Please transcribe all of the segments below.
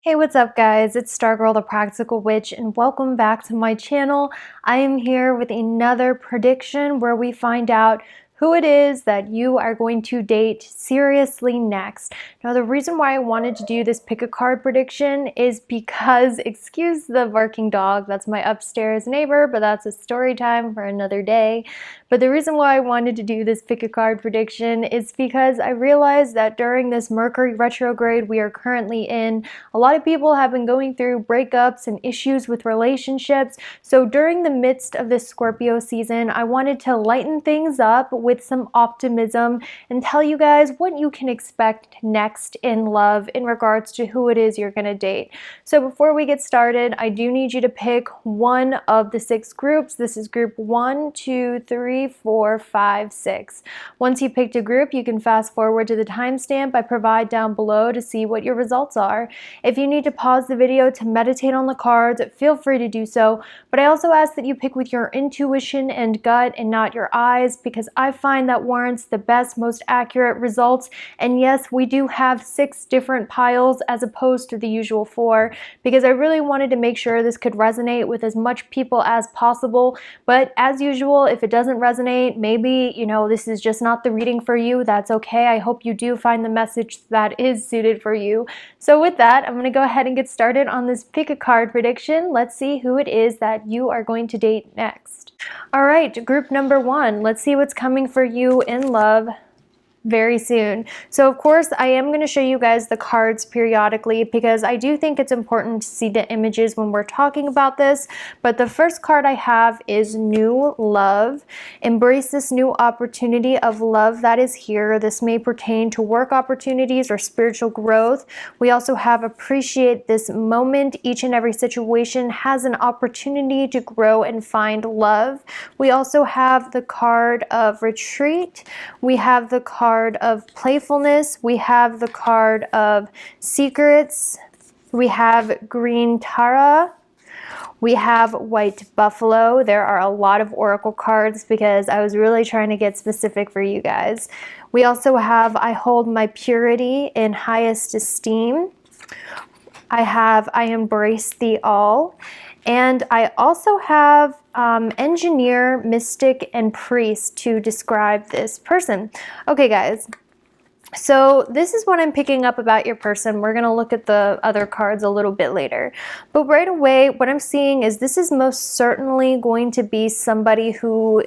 Hey, what's up guys? It's Stargirl the Practical Witch and welcome back to my channel. I am here with another prediction where we find out who it is that you are going to date seriously next. Now, the reason why I wanted to do this pick a card prediction is because, excuse the barking dog, that's my upstairs neighbor, but that's a story time for another day. But the reason why I wanted to do this pick a card prediction is because I realized that during this Mercury retrograde we are currently in, a lot of people have been going through breakups and issues with relationships. So during the midst of this Scorpio season, I wanted to lighten things up with some optimism and tell you guys what you can expect next in love in regards to who it is you're going to date. So before we get started, I do need you to pick one of the 6 groups. This is group 1, 2, 3, 4, 5, 6. Once you picked a group, you can fast forward to the timestamp I provide down below to see what your results are. If you need to pause the video to meditate on the cards, feel free to do so, but I also ask that you pick with your intuition and gut and not your eyes, because I find that warrants the best, most accurate results. And yes, we do have 6 different piles as opposed to the usual 4, because I really wanted to make sure this could resonate with as much people as possible. But as usual, if it doesn't resonate, maybe, this is just not the reading for you. That's okay. I hope you do find the message that is suited for you. So with that, I'm going to go ahead and get started on this pick a card prediction. Let's see who it is that you are going to date next. All right, group number 1. Let's see what's coming for you in love very soon. So of course I am going to show you guys the cards periodically because I do think it's important to see the images when we're talking about this. But the first card I have is New Love. Embrace this new opportunity of love that is here. This may pertain to work opportunities or spiritual growth. We also have Appreciate this moment. Each and every situation has an opportunity to grow and find love. We also have the card of Retreat. We have the card of Playfulness. We have the card of Secrets. We have Green Tara. We have White Buffalo. There are a lot of oracle cards because I was really trying to get specific for you guys. We also have I Hold My Purity in Highest Esteem. I have I Embrace the All. And I also have Engineer, Mystic, and Priest to describe this person. Okay, guys. So this is what I'm picking up about your person. We're going to look at the other cards a little bit later. But right away, what I'm seeing is this is most certainly going to be somebody who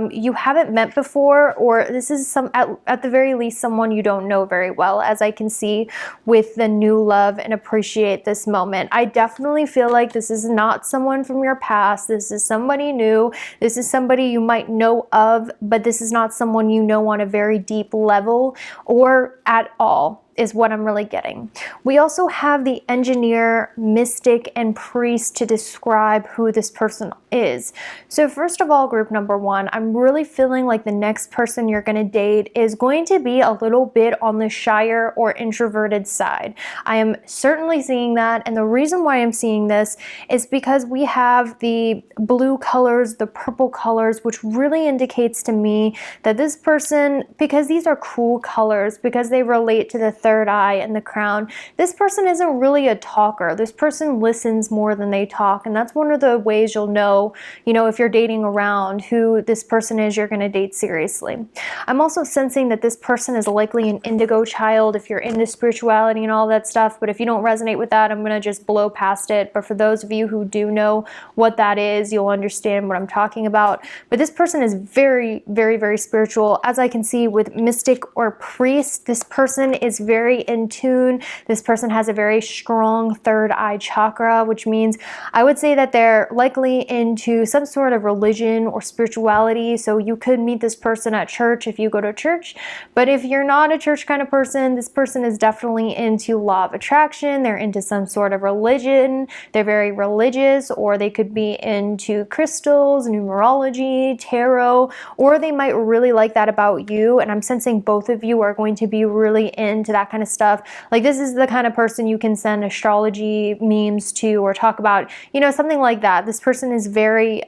you haven't met before, or this is at the very least someone you don't know very well, as I can see with the New Love and Appreciate this moment. I definitely feel like this is not someone from your past. This is somebody new. This is somebody you might know of, but this is not someone you know on a very deep level or at all, is what I'm really getting. We also have the Engineer, Mystic, and Priest to describe who this person is. So first of all, group number 1, I'm really feeling like the next person you're going to date is going to be a little bit on the shyer or introverted side. I am certainly seeing that, and the reason why I'm seeing this is because we have the blue colors, the purple colors, which really indicates to me that this person, because these are cool colors, because they relate to the third eye and the crown, this person isn't really a talker. This person listens more than they talk, and that's one of the ways you'll know, if you're dating around, who this person is you're going to date seriously. I'm also sensing that this person is likely an indigo child if you're into spirituality and all that stuff, but if you don't resonate with that, I'm going to just blow past it. But for those of you who do know what that is, you'll understand what I'm talking about. But this person is very, very, very spiritual. As I can see with Mystic or Priest, this person is very in tune. This person has a very strong third eye chakra, which means I would say that they're likely into some sort of religion or spirituality. So you could meet this person at church if you go to church. But if you're not a church kind of person, this person is definitely into law of attraction. They're into some sort of religion. They're very religious, or they could be into crystals, numerology, tarot, or they might really like that about you. And I'm sensing both of you are going to be really into that kind of stuff. Like, this is the kind of person you can send astrology memes to or talk about, something like that. This person is very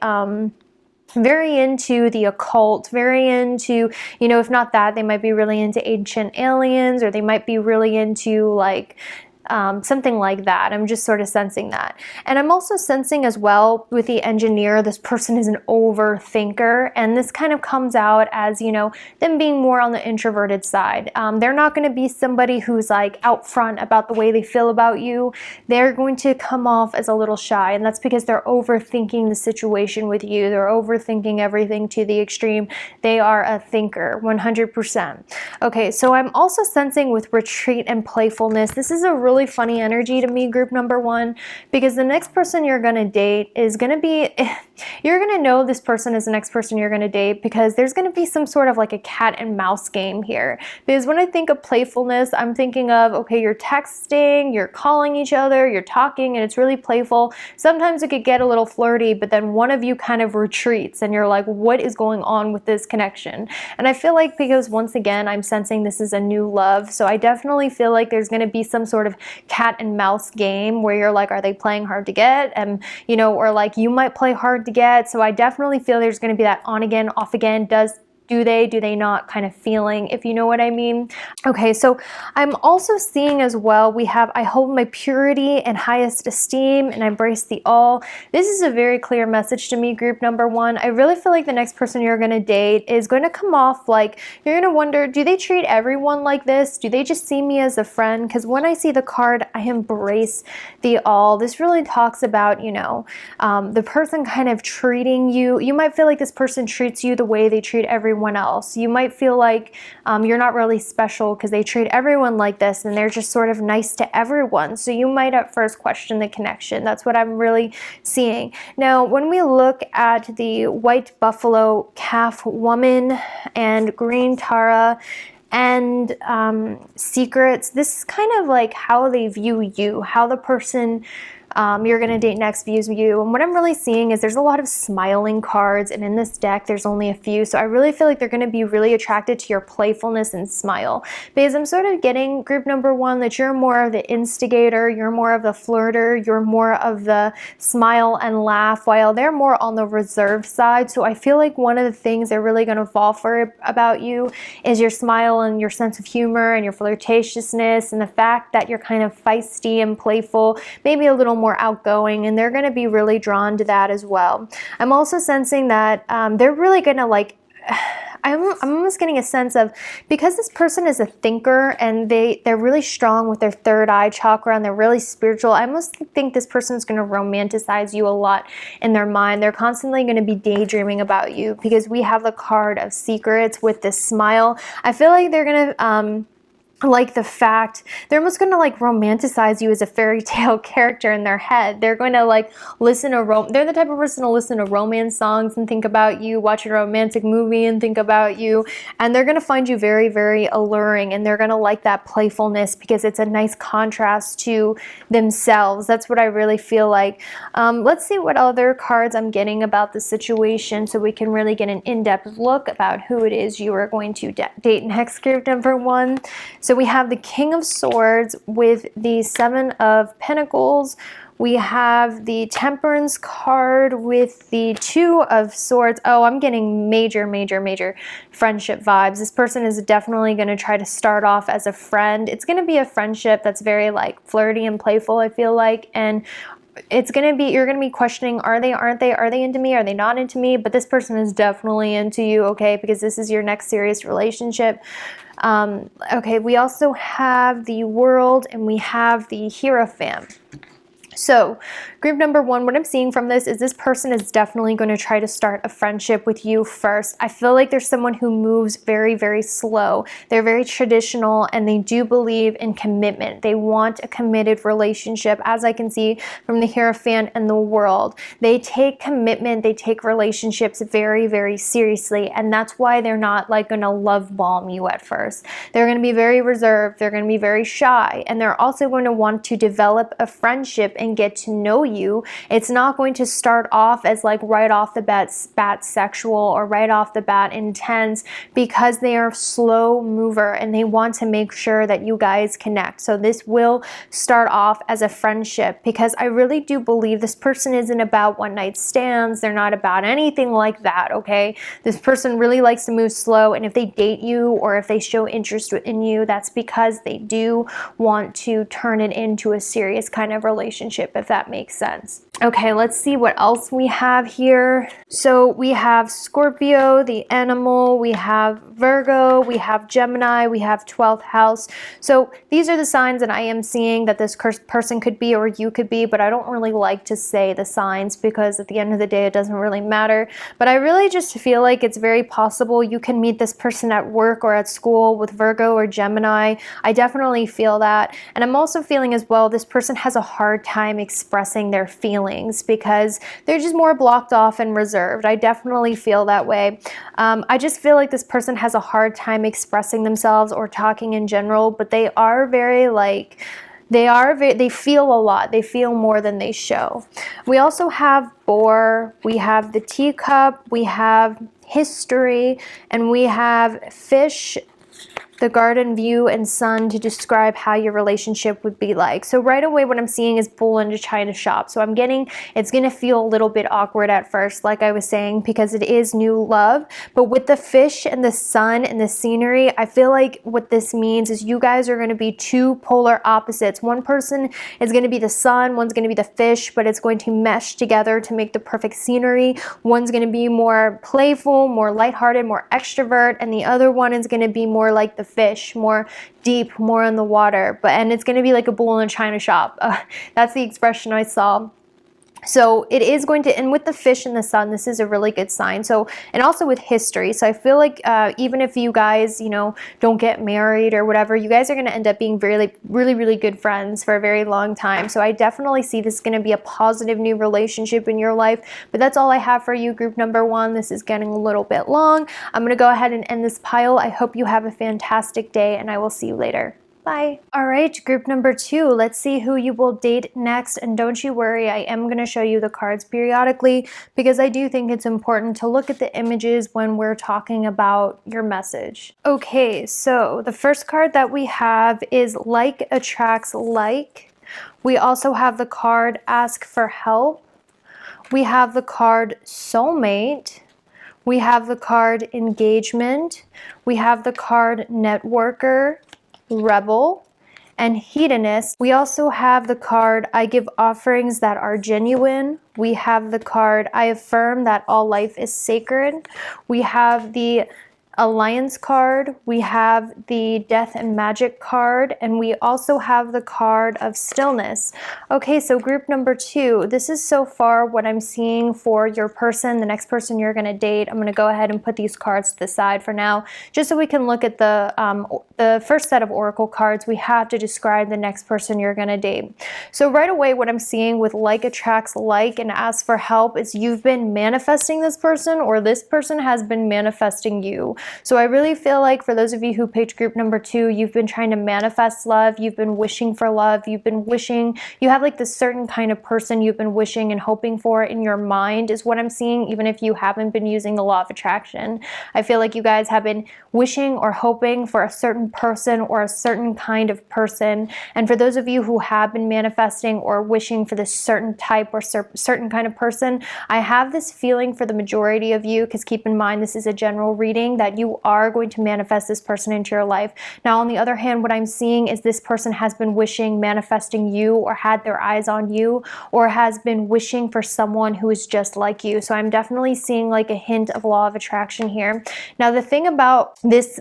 into the occult, very into, if not that, they might be really into ancient aliens, or they might be really into like something like that. I'm just sort of sensing that. And I'm also sensing as well with the engineer, this person is an overthinker, and this kind of comes out as, you know, them being more on the introverted side. They're not going to be somebody who's like out front about the way they feel about you. They're going to come off as a little shy, and that's because they're overthinking the situation with you. They're overthinking everything to the extreme. They are a thinker, 100%. Okay, so I'm also sensing with retreat and playfulness, this is a really funny energy to me, group number 1, because the next person you're going to date is going to be, you're going to know this person is the next person you're going to date, because there's going to be some sort of like a cat and mouse game here. Because when I think of playfulness, I'm thinking of, okay, you're texting, you're calling each other, you're talking, and it's really playful. Sometimes it could get a little flirty, but then one of you kind of retreats and you're like, what is going on with this connection? And I feel like, because once again, I'm sensing this is a new love, so I definitely feel like there's going to be some sort of cat and mouse game where you're like, are they playing hard to get? And, you know, or like you might play hard to get. So I definitely feel there's going to be that on again, off again, do they not kind of feeling, if you know what I mean. Okay, so I'm also seeing as well, we have, I hold my purity and highest esteem and I embrace the all. This is a very clear message to me, group number 1. I really feel like the next person you're going to date is going to come off like, you're going to wonder, do they treat everyone like this? Do they just see me as a friend? Because when I see the card, I embrace the all. This really talks about, you know, the person kind of treating you. You might feel like this person treats you the way they treat everyone else. You might feel like you're not really special because they treat everyone like this and they're just sort of nice to everyone. So you might at first question the connection. That's what I'm really seeing. Now, when we look at the white buffalo calf woman and green Tara and secrets, this is kind of like how they view you, how the person you're going to date next views you. And what I'm really seeing is there's a lot of smiling cards, and in this deck there's only a few, so I really feel like they're going to be really attracted to your playfulness and smile, because I'm sort of getting, group number 1, that you're more of the instigator, you're more of the flirter, you're more of the smile and laugh, while they're more on the reserved side. So I feel like one of the things they're really going to fall for about you is your smile and your sense of humor and your flirtatiousness and the fact that you're kind of feisty and playful, maybe a little more outgoing, and they're going to be really drawn to that as well. I'm also sensing that they're really going to like, I'm almost getting a sense of, because this person is a thinker and they're really strong with their third eye chakra and they're really spiritual, I almost think this person is going to romanticize you a lot in their mind. They're constantly going to be daydreaming about you, because we have the card of secrets with this smile. I feel like they're going to like the fact, they're almost going to like romanticize you as a fairy tale character in their head. They're going to like listen to, they're the type of person to listen to romance songs and think about you, watch a romantic movie and think about you, and they're going to find you very, very alluring, and they're going to like that playfulness because it's a nice contrast to themselves. That's what I really feel like. Let's see what other cards I'm getting about the situation so we can really get an in-depth look about who it is you are going to date next, group number 1. So we have the King of Swords with the 7 of Pentacles. We have the Temperance card with the 2 of Swords. Oh, I'm getting major, major, major friendship vibes. This person is definitely going to try to start off as a friend. It's going to be a friendship that's very like flirty and playful, I feel like, and it's going to be, you're going to be questioning, are they, aren't they, are they into me, are they not into me? But this person is definitely into you, okay, because this is your next serious relationship. Okay, we also have the World and we have the Hierophant. So group number 1, what I'm seeing from this is this person is definitely going to try to start a friendship with you first. I feel like there's someone who moves very, very slow. They're very traditional and they do believe in commitment. They want a committed relationship, as I can see from the Hierophant and the World. They take commitment, they take relationships very, very seriously, and that's why they're not like going to love bomb you at first. They're going to be very reserved, they're going to be very shy, and they're also going to want to develop a friendship and and get to know you. It's not going to start off as like right off the bat sexual or right off the bat intense, because they are a slow mover and they want to make sure that you guys connect. So this will start off as a friendship, because I really do believe this person isn't about one night stands. They're not about anything like that, okay? This person really likes to move slow, and if they date you or if they show interest in you, that's because they do want to turn it into a serious kind of relationship, if that makes sense. Okay, let's see what else we have here. So we have Scorpio, the animal, we have Virgo, we have Gemini, we have 12th house. So these are the signs that I am seeing that this person could be or you could be, but I don't really like to say the signs because at the end of the day it doesn't really matter. But I really just feel like it's very possible you can meet this person at work or at school with Virgo or Gemini. I definitely feel that. And I'm also feeling as well this person has a hard time expressing their feelings because they're just more blocked off and reserved. I definitely feel that way. I just feel like this person has a hard time expressing themselves or talking in general, but they are very like, they feel a lot. They feel more than they show. We also have Boar, we have the Teacup, we have History, and we have Fish, the Garden View, and Sun to describe how your relationship would be like. So right away what I'm seeing is Bull in a China shop. So I'm getting, it's going to feel a little bit awkward at first, like I was saying, because it is new love. But with the Fish and the Sun and the scenery, I feel like what this means is you guys are going to be two polar opposites. One person is going to be the Sun, one's going to be the Fish, but it's going to mesh together to make the perfect scenery. One's going to be more playful, more lighthearted, more extrovert, and the other one is going to be more like the Fish, more deep, more in the water. And it's going to be like a bull in a china shop. That's the expression I saw. So it is going to, and with the Fish and the Sun, this is a really good sign. So, and also with History. So I feel like even if you guys, you know, don't get married or whatever, you guys are going to end up being really good friends for a very long time. So I definitely see this is going to be a positive new relationship in your life. But that's all I have for you, group number 1. This is getting a little bit long. I'm going to go ahead and end this pile. I hope you have a fantastic day, and I will see you later. Bye. All right, group number 2, let's see who you will date next. And don't you worry, I am going to show you the cards periodically because I do think it's important to look at the images when we're talking about your message. Okay, so the first card that we have is Like Attracts Like. We also have the card Ask for Help. We have the card Soulmate. We have the card Engagement. We have the card Networker, Rebel, and Hedonist. We also have the card I Give Offerings That Are Genuine. We have the card I Affirm That All Life Is Sacred. We have the Alliance card, we have the Death and Magic card, and we also have the card of Stillness. Okay, so group number 2, this is so far what I'm seeing for your person, the next person you're going to date. I'm going to go ahead and put these cards to the side for now, just so we can look at the first set of oracle cards we have to describe the next person you're going to date. So right away what I'm seeing with Like Attracts Like and Ask for Help is you've been manifesting this person, or this person has been manifesting you. So I really feel like for those of you who picked group number 2, you've been trying to manifest love, you've been wishing for love, you've been wishing, you have like this certain kind of person you've been wishing and hoping for in your mind is what I'm seeing, even if you haven't been using the law of attraction. I feel like you guys have been wishing or hoping for a certain person or a certain kind of person. And for those of you who have been manifesting or wishing for this certain type or certain kind of person, I have this feeling for the majority of you, because keep in mind this is a general reading, that you are going to manifest this person into your life. Now, on the other hand, what I'm seeing is this person has been wishing, manifesting you, or had their eyes on you, or has been wishing for someone who is just like you. So I'm definitely seeing like a hint of law of attraction here. Now, the thing about this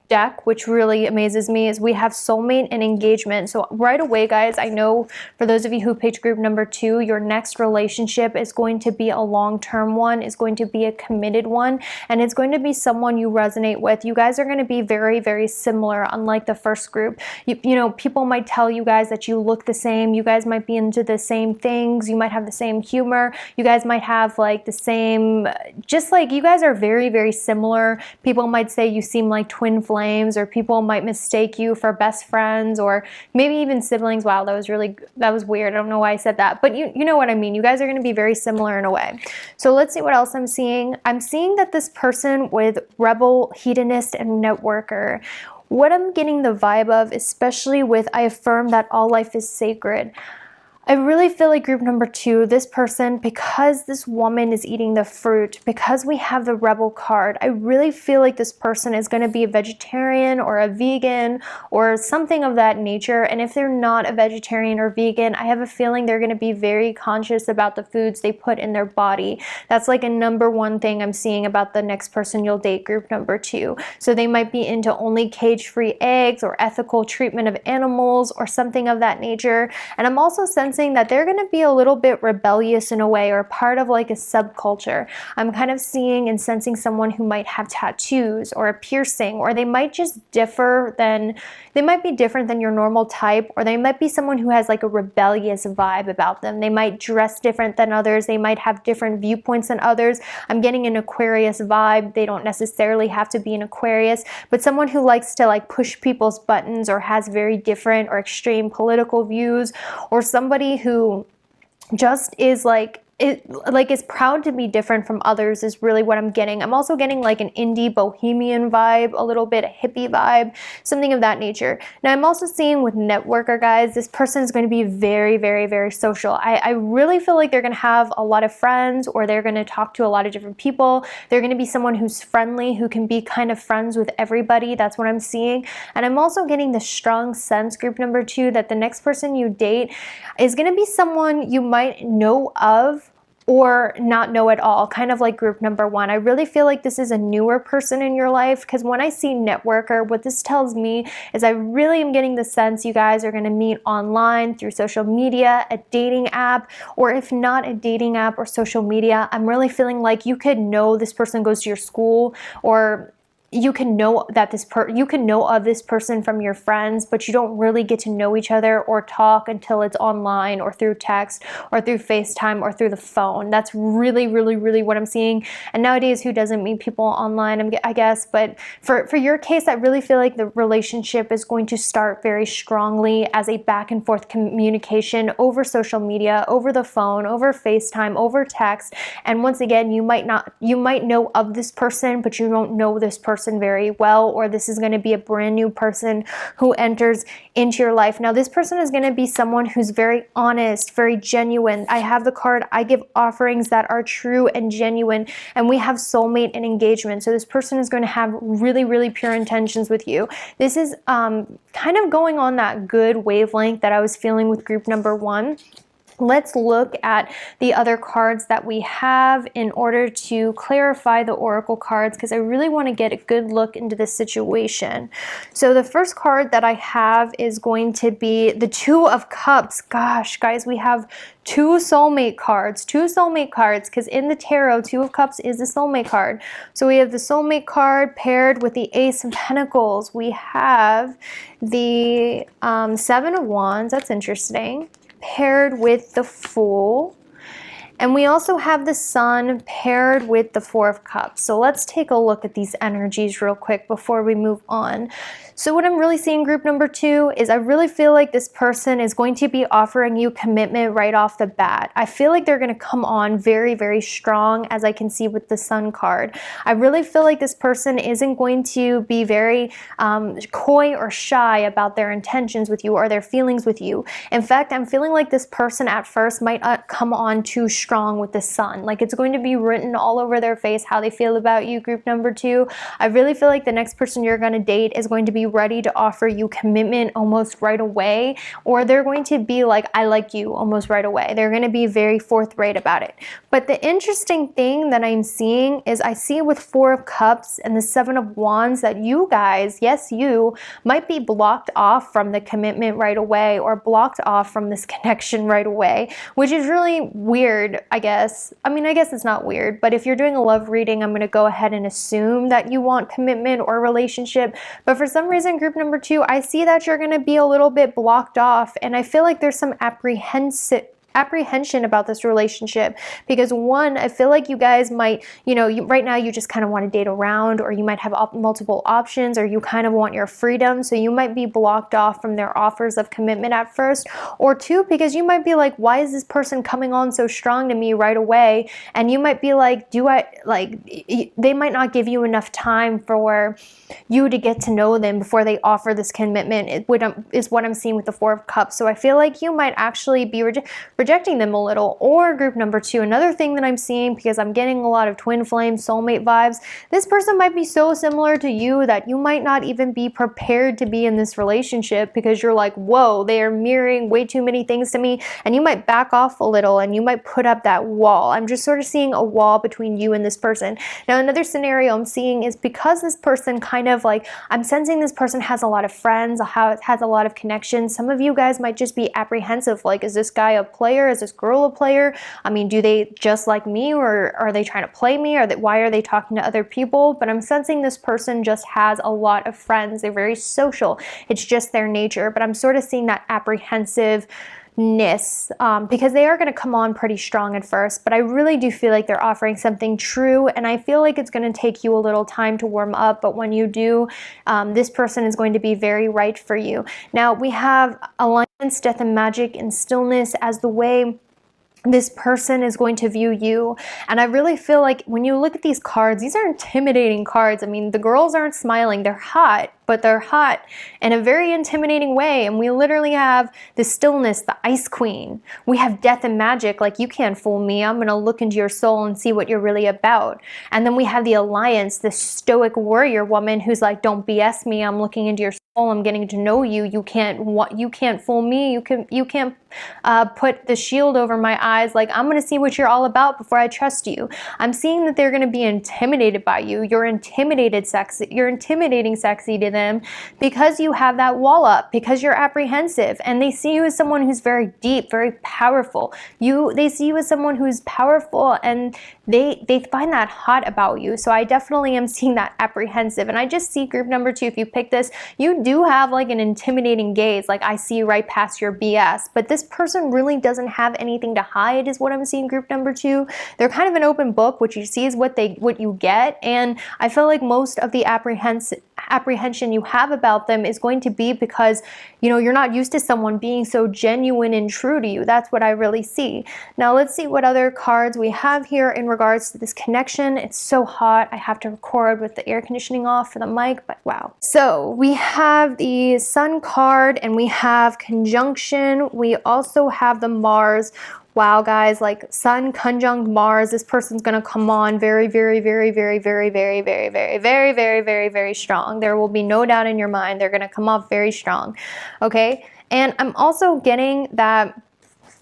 deck, which really amazes me, is we have Soulmate and Engagement. So right away, guys, I know for those of you who picked group number 2, your next relationship is going to be a long-term one, is going to be a committed one, and it's going to be someone you resonate with. You guys are going to be very similar, unlike the first group. You know, people might tell you guys that you look the same, you guys might be into the same things, you might have the same humor, you guys might have like the same, just like you guys are very similar. People might say you seem like twin flames. flames, or people might mistake you for best friends or maybe even siblings. Wow, that was weird. I don't know why I said that, but you know what I mean. You guys are going to be very similar in a way. So let's see what else I'm seeing. I'm seeing that this person with rebel, hedonist, and networker, what I'm getting the vibe of, especially with I affirm that all life is sacred. I really feel like group number 2, this person, because this woman is eating the fruit, because we have the rebel card, I really feel like this person is going to be a vegetarian or a vegan or something of that nature. And if they're not a vegetarian or vegan, I have a feeling they're going to be very conscious about the foods they put in their body. That's like a number 1 thing I'm seeing about the next person you'll date, group number 2. So they might be into only cage-free eggs or ethical treatment of animals or something of that nature. And I'm also sensing that they're going to be a little bit rebellious in a way, or part of like a subculture. I'm kind of seeing and sensing someone who might have tattoos or a piercing, or they might just they might be different than your normal type, or they might be someone who has like a rebellious vibe about them. They might dress different than others. They might have different viewpoints than others. I'm getting an Aquarius vibe. They don't necessarily have to be an Aquarius, but someone who likes to like push people's buttons or has very different or extreme political views, or somebody who just is is proud to be different from others is really what I'm getting. I'm also getting like an indie bohemian vibe, a little bit a hippie vibe, something of that nature. Now I'm also seeing with networker, guys, this person is going to be very, very, very social. I really feel like they're going to have a lot of friends, or they're going to talk to a lot of different people. They're going to be someone who's friendly, who can be kind of friends with everybody. That's what I'm seeing. And I'm also getting the strong sense, group number 2, that the next person you date is going to be someone you might know of or not know at all, kind of like group number 1. I really feel like this is a newer person in your life, because when I see networker, what this tells me is I really am getting the sense you guys are going to meet online through social media, a dating app, or if not a dating app or social media, I'm really feeling like you could know this person goes to your school, or you can know that you can know of this person from your friends, but you don't really get to know each other or talk until it's online or through text or through FaceTime or through the phone. That's really, really, really what I'm seeing. And nowadays, who doesn't meet people online, I guess, but for your case, I really feel like the relationship is going to start very strongly as a back and forth communication over social media, over the phone, over FaceTime, over text. And once again, you might know of this person, but you don't know this person very well, or this is going to be a brand new person who enters into your life. Now, this person is going to be someone who's very honest, very genuine. I have the card, I give offerings that are true and genuine, and we have soulmate and engagement. So this person is going to have really, really pure intentions with you. This is kind of going on that good wavelength that I was feeling with group number 1. Let's look at the other cards that we have in order to clarify the oracle cards, because I really want to get a good look into this situation. So the first card that I have is going to be the 2 of Cups. Gosh, guys, we have 2 soulmate cards, because in the tarot, 2 of Cups is the soulmate card. So we have the soulmate card paired with the Ace of Pentacles. We have the 7 of Wands. That's interesting. Paired with the Fool. And we also have the Sun paired with the 4 of Cups. So let's take a look at these energies real quick before we move on. So what I'm really seeing, group number 2, is I really feel like this person is going to be offering you commitment right off the bat. I feel like they're going to come on very, very strong, as I can see with the Sun card. I really feel like this person isn't going to be very coy or shy about their intentions with you or their feelings with you. In fact, I'm feeling like this person at first might come on too strong with the Sun. Like, it's going to be written all over their face how they feel about you, group number 2. I really feel like the next person you're going to date is going to be ready to offer you commitment almost right away, or they're going to be like, I like you, almost right away. They're going to be very forthright about it. But the interesting thing that I'm seeing is I see with 4 of Cups and the 7 of Wands that you guys, yes, you might be blocked off from the commitment right away, or blocked off from this connection right away, which is really weird, I guess. I mean, I guess it's not weird, but if you're doing a love reading, I'm going to go ahead and assume that you want commitment or relationship. But for some reason, group number 2, I see that you're going to be a little bit blocked off, and I feel like there's some apprehensive apprehension about this relationship, because one, I feel like you guys might, right now you just kind of want to date around, or you might have multiple options, or you kind of want your freedom, so you might be blocked off from their offers of commitment at first. Or two, because you might be like, why is this person coming on so strong to me right away? And you might be like, they might not give you enough time for you to get to know them before they offer this commitment, is what I'm seeing with the Four of Cups. So I feel like you might actually be rejecting them a little. Or group number two, another thing that I'm seeing, because I'm getting a lot of twin flame soulmate vibes, this person might be so similar to you that you might not even be prepared to be in this relationship, because you're like, whoa, they are mirroring way too many things to me, and you might back off a little and you might put up that wall. I'm just sort of seeing a wall between you and this person. Now, another scenario I'm seeing is, because this person kind of like, I'm sensing this person has a lot of friends, has a lot of connections. Some of you guys might just be apprehensive, like, is this guy a player? Is this girl a player? I mean, do they just like me, or are they trying to play me? Why are they talking to other people? But I'm sensing this person just has a lot of friends. They're very social. It's just their nature. But I'm sort of seeing that apprehensiveness, because they are going to come on pretty strong at first, but I really do feel like they're offering something true, and I feel like it's going to take you a little time to warm up, but when you do, this person is going to be very right for you. Now, we have alliance, death and magic, and stillness as the way this person is going to view you. And I really feel like when you look at these cards, these are intimidating cards. I mean, the girls aren't smiling. They're hot, but they're hot in a very intimidating way. And we literally have the stillness, the ice queen. We have death and magic, like, you can't fool me. I'm going to look into your soul and see what you're really about. And then we have the alliance, the stoic warrior woman who's like, don't BS me. I'm looking into your soul. I'm getting to know you. You can't fool me. You can't put the shield over my eyes. Like, I'm going to see what you're all about before I trust you. I'm seeing that they're going to be intimidated by you. You're intimidating sexy to them, because you have that wall up, because you're apprehensive, and they see you as someone who's very deep, very powerful. They see you as someone who's powerful, and they find that hot about you. So I definitely am seeing that apprehensive. And I just see group number two, if you pick this, you do have like an intimidating gaze. Like, I see right past your BS. But this person really doesn't have anything to hide, is what I'm seeing group number two. They're kind of an open book. What you see is what you get. And I feel like most of the apprehension you have about them is going to be because, you're not used to someone being so genuine and true to you. That's what I really see. Now, let's see what other cards we have here in regards to this connection. It's so hot. I have to record with the air conditioning off for the mic, but wow. So we have the Sun card, and we have conjunction. We also have the Mars. Wow, guys, like Sun conjunct Mars, this person's going to come on very, very, very, very, very, very, very, very, very, very, very, very strong. There will be no doubt in your mind. They're going to come off very strong. Okay. And I'm also getting that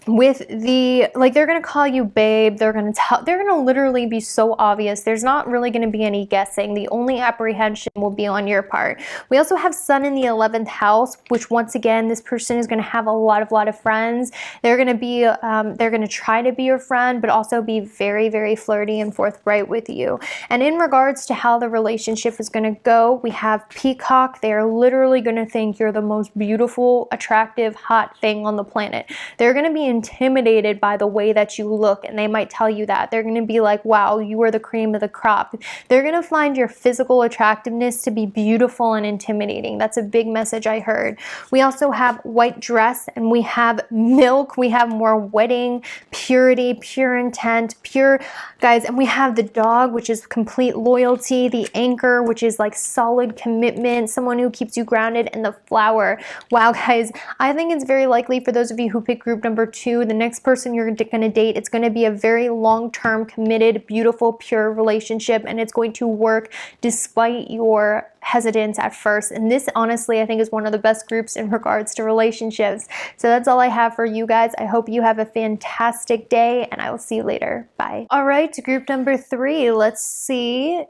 with they're going to call you babe. They're going to literally be so obvious. There's not really going to be any guessing. The only apprehension will be on your part. We also have Sun in the 11th house, which once again, this person is going to have a lot of friends. They're going to try to be your friend, but also be very, very flirty and forthright with you. And in regards to how the relationship is going to go, we have Peacock. They're literally going to think you're the most beautiful, attractive, hot thing on the planet. They're going to be intimidated by the way that you look, and they might tell you that. They're going to be like, wow, you are the cream of the crop. They're going to find your physical attractiveness to be beautiful and intimidating. That's a big message I heard. We also have white dress, and we have milk. We have more wedding, purity, pure intent, pure, guys, and we have the dog, which is complete loyalty, the anchor, which is like solid commitment, someone who keeps you grounded, and the flower. Wow, guys, I think it's very likely for those of you who pick group number two, the next person you're going to date, it's going to be a very long-term, committed, beautiful, pure relationship, and it's going to work despite your hesitance at first. And this, honestly, I think is one of the best groups in regards to relationships. So that's all I have for you guys. I hope you have a fantastic day, and I will see you later. Bye. All right, group number three. Let's see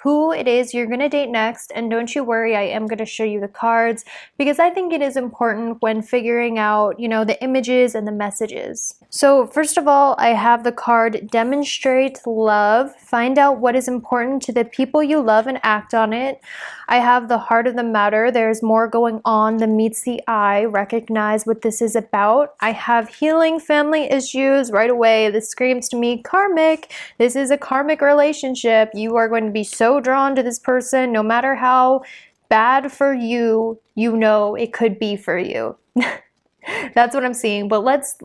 who it is you're going to date next. And don't you worry, I am going to show you the cards, because I think it is important when figuring out, the images and the messages. So first of all, I have the card Demonstrate Love. Find out what is important to the people you love and act on it. it. I have the heart of the matter. There's more going on than meets the eye. Recognize what this is about. I have healing family issues. Right away, this screams to me karmic. This is a karmic relationship. You are going to be so drawn to this person, no matter how bad for you, you know it could be for you. That's what I'm seeing, but let's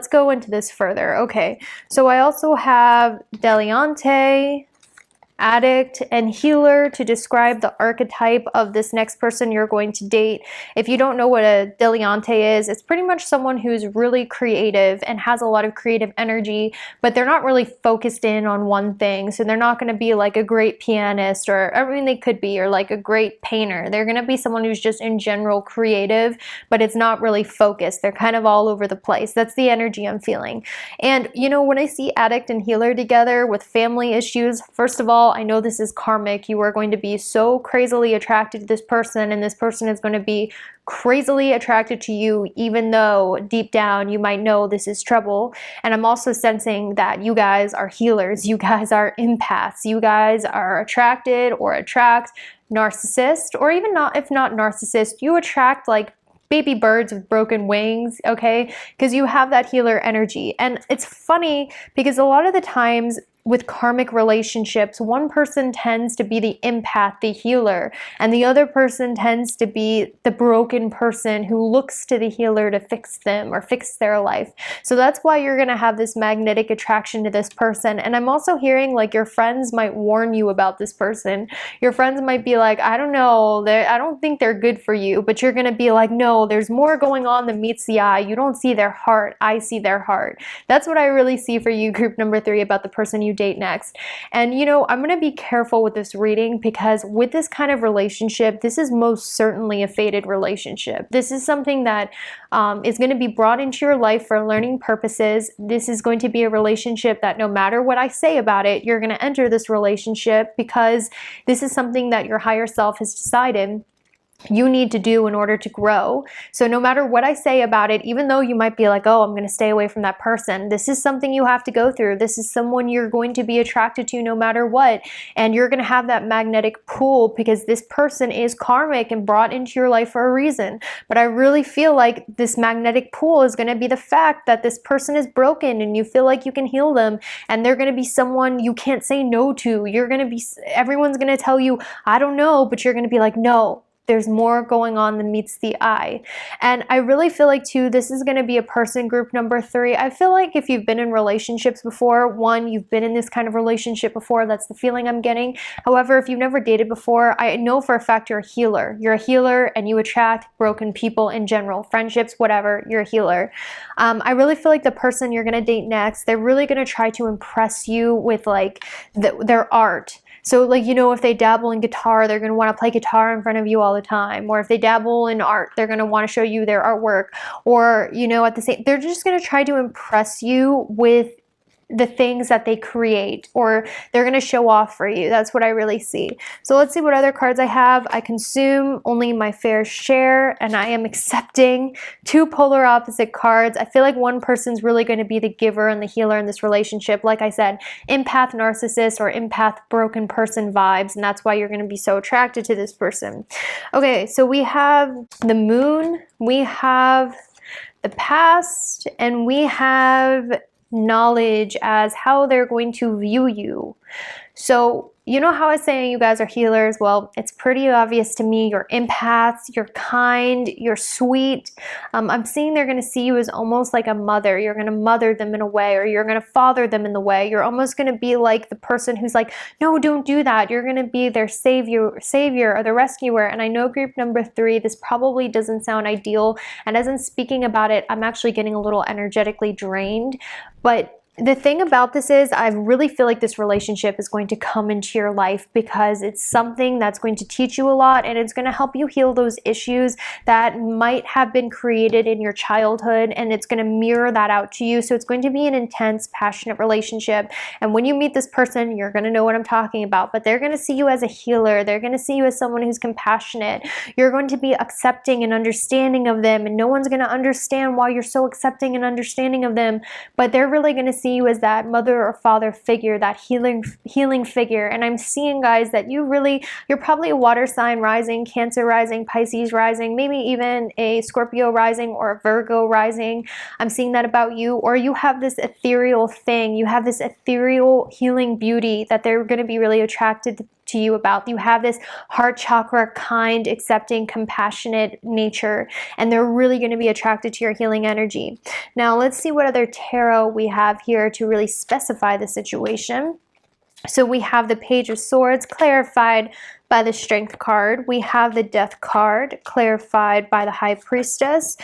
go into this further. Okay, so I also have Deliante, addict, and healer to describe the archetype of this next person you're going to date. If you don't know what a dilettante is, it's pretty much someone who's really creative and has a lot of creative energy, but they're not really focused in on one thing. So they're not going to be like a great pianist, or I mean they could be, or like a great painter. They're going to be someone who's just in general creative, but it's not really focused. They're kind of all over the place. That's the energy I'm feeling. And you know, when I see addict and healer together with family issues, first of all, I know this is karmic. You are going to be so crazily attracted to this person, and this person is going to be crazily attracted to you, even though deep down you might know this is trouble. And I'm also sensing that you guys are healers. You guys are empaths. You guys are attracted or attract narcissist, or even not, if not narcissist, you attract like baby birds with broken wings, okay? Because you have that healer energy. And it's funny because a lot of the times with karmic relationships, one person tends to be the empath, the healer, and the other person tends to be the broken person who looks to the healer to fix them or fix their life. So that's why you're going to have this magnetic attraction to this person. And I'm also hearing like your friends might warn you about this person. Your friends might be like, I don't know, I don't think they're good for you, but you're going to be like, no, there's more going on than meets the eye. You don't see their heart. I see their heart. That's what I really see for you, group number 3, about the person you date next. And you know, I'm going to be careful with this reading because with this kind of relationship, this is most certainly a fated relationship. This is something that is going to be brought into your life for learning purposes. This is going to be a relationship that no matter what I say about it, you're going to enter this relationship because this is something that your higher self has decided you need to do in order to grow. So no matter what I say about it, even though you might be like, oh, I'm going to stay away from that person, this is something you have to go through. This is someone you're going to be attracted to no matter what. And you're going to have that magnetic pull because this person is karmic and brought into your life for a reason. But I really feel like this magnetic pull is going to be the fact that this person is broken and you feel like you can heal them. And they're going to be someone you can't say no to. You're going to be, everyone's going to tell you, I don't know, but you're going to be like, no. There's more going on than meets the eye. And I really feel like too, this is going to be a person, group number 3. I feel like if you've been in relationships before, one, you've been in this kind of relationship before. That's the feeling I'm getting. However, if you've never dated before, I know for a fact you're a healer. You're a healer and you attract broken people in general, friendships, whatever, you're a healer. I really feel like the person you're going to date next, they're really going to try to impress you with like their art. So like, you know, if they dabble in guitar, they're going to want to play guitar in front of you all the time. Or if they dabble in art, they're going to want to show you their artwork. Or, you know, at the same, they're just going to try to impress you with the things that they create, or they're going to show off for you. That's what I really see. So let's see what other cards I have. I consume only my fair share, and I am accepting 2 polar opposite cards. I feel like one person's really going to be the giver and the healer in this relationship. Like I said, empath narcissist or empath broken person vibes, and that's why you're going to be so attracted to this person. Okay, so we have the moon, we have the past, and we have knowledge as how they're going to view you. So you know how I was saying you guys are healers? Well, it's pretty obvious to me. You're empaths, you're kind, you're sweet. I'm seeing they're going to see you as almost like a mother. You're going to mother them in a way, or you're going to father them in the way. You're almost going to be like the person who's like, no, don't do that. You're going to be their savior or the rescuer. And I know group number 3, this probably doesn't sound ideal. And as I'm speaking about it, I'm actually getting a little energetically drained. But the thing about this is I really feel like this relationship is going to come into your life because it's something that's going to teach you a lot, and it's going to help you heal those issues that might have been created in your childhood, and it's going to mirror that out to you. So it's going to be an intense, passionate relationship. And when you meet this person, you're going to know what I'm talking about, but they're going to see you as a healer. They're going to see you as someone who's compassionate. You're going to be accepting and understanding of them, and no one's going to understand why you're so accepting and understanding of them, but they're really going to see see you as that mother or father figure, that healing figure. And I'm seeing, guys, that you're probably a water sign rising, Cancer rising, Pisces rising, maybe even a Scorpio rising or a Virgo rising. I'm seeing that about you. Or you have this ethereal thing, you have this ethereal healing beauty that they're going to be really attracted to you about. You have this heart chakra, kind, accepting, compassionate nature, and they're really going to be attracted to your healing energy. Now let's see what other tarot we have here to really specify the situation. So we have the Page of Swords, clarified by the Strength card. We have the Death card, clarified by the High Priestess.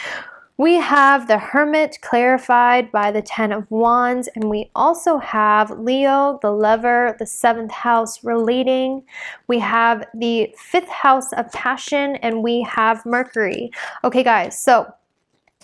We have the Hermit, clarified by the Ten of Wands, and we also have Leo, the Lover, the 7th house, relating. We have the 5th house of passion, and we have Mercury. Okay, guys, so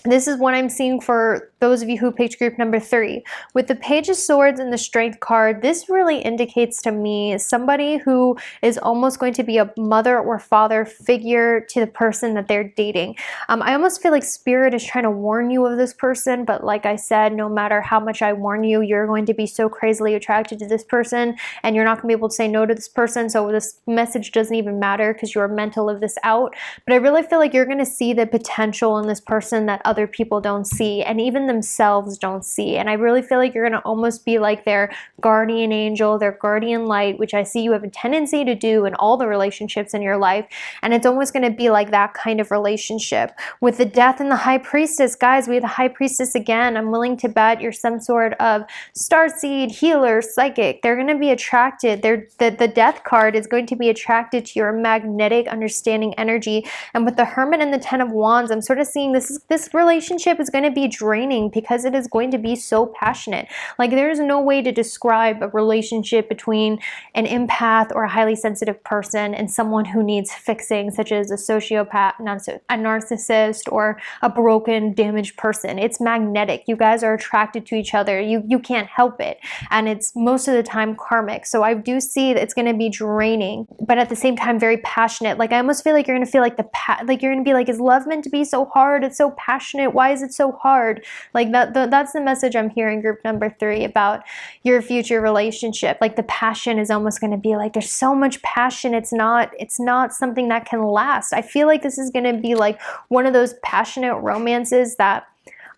this is what I'm seeing for those of you who picked group number 3. With the Page of Swords and the Strength card, this really indicates to me somebody who is almost going to be a mother or father figure to the person that they're dating. I almost feel like Spirit is trying to warn you of this person, but like I said, no matter how much I warn you, you're going to be so crazily attracted to this person, and you're not going to be able to say no to this person, so this message doesn't even matter because you're meant to live this out. But I really feel like you're going to see the potential in this person that other people don't see, and even themselves don't see. And I really feel like you're going to almost be like their guardian angel, their guardian light, which I see you have a tendency to do in all the relationships in your life. And it's almost going to be like that kind of relationship. With the Death and the High Priestess, guys, we have the High Priestess again. I'm willing to bet you're some sort of starseed, healer, psychic. They're going to be attracted. The Death card is going to be attracted to your magnetic understanding energy. And with the Hermit and the Ten of Wands, I'm sort of seeing this relationship is going to be draining because it is going to be so passionate. Like, there's no way to describe a relationship between an empath or a highly sensitive person and someone who needs fixing, such as a sociopath, a narcissist, or a broken, damaged person. It's magnetic. You guys are attracted to each other. You can't help it. And it's most of the time karmic. So I do see that it's going to be draining, but at the same time, very passionate. Like, I almost feel like you're going to feel like you're going to be like, is love meant to be so hard? It's so passionate. Why is it so hard? Like that's the message I'm hearing, group number 3, about your future relationship. Like, the passion is almost going to be like, there's so much passion. It's not something that can last. I feel like this is going to be like one of those passionate romances that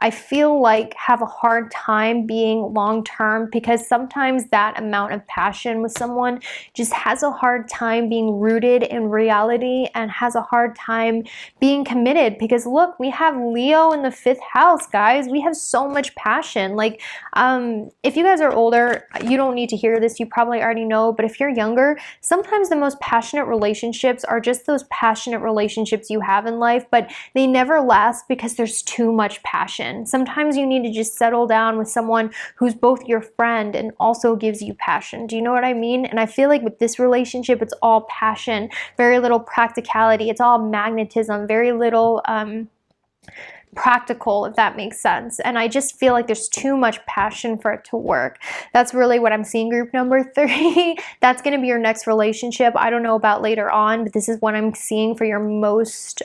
I feel like have a hard time being long-term, because sometimes that amount of passion with someone just has a hard time being rooted in reality and has a hard time being committed. Because look, we have Leo in the 5th house, guys. We have so much passion. Like, if you guys are older, you don't need to hear this. You probably already know, but if you're younger, sometimes the most passionate relationships are just those passionate relationships you have in life, but they never last because there's too much passion. Sometimes you need to just settle down with someone who's both your friend and also gives you passion. Do you know what I mean? And I feel like with this relationship, it's all passion, very little practicality. It's all magnetism, very little practical, if that makes sense. And I just feel like there's too much passion for it to work. That's really what I'm seeing, group number 3. That's going to be your next relationship. I don't know about later on, but this is what I'm seeing for your most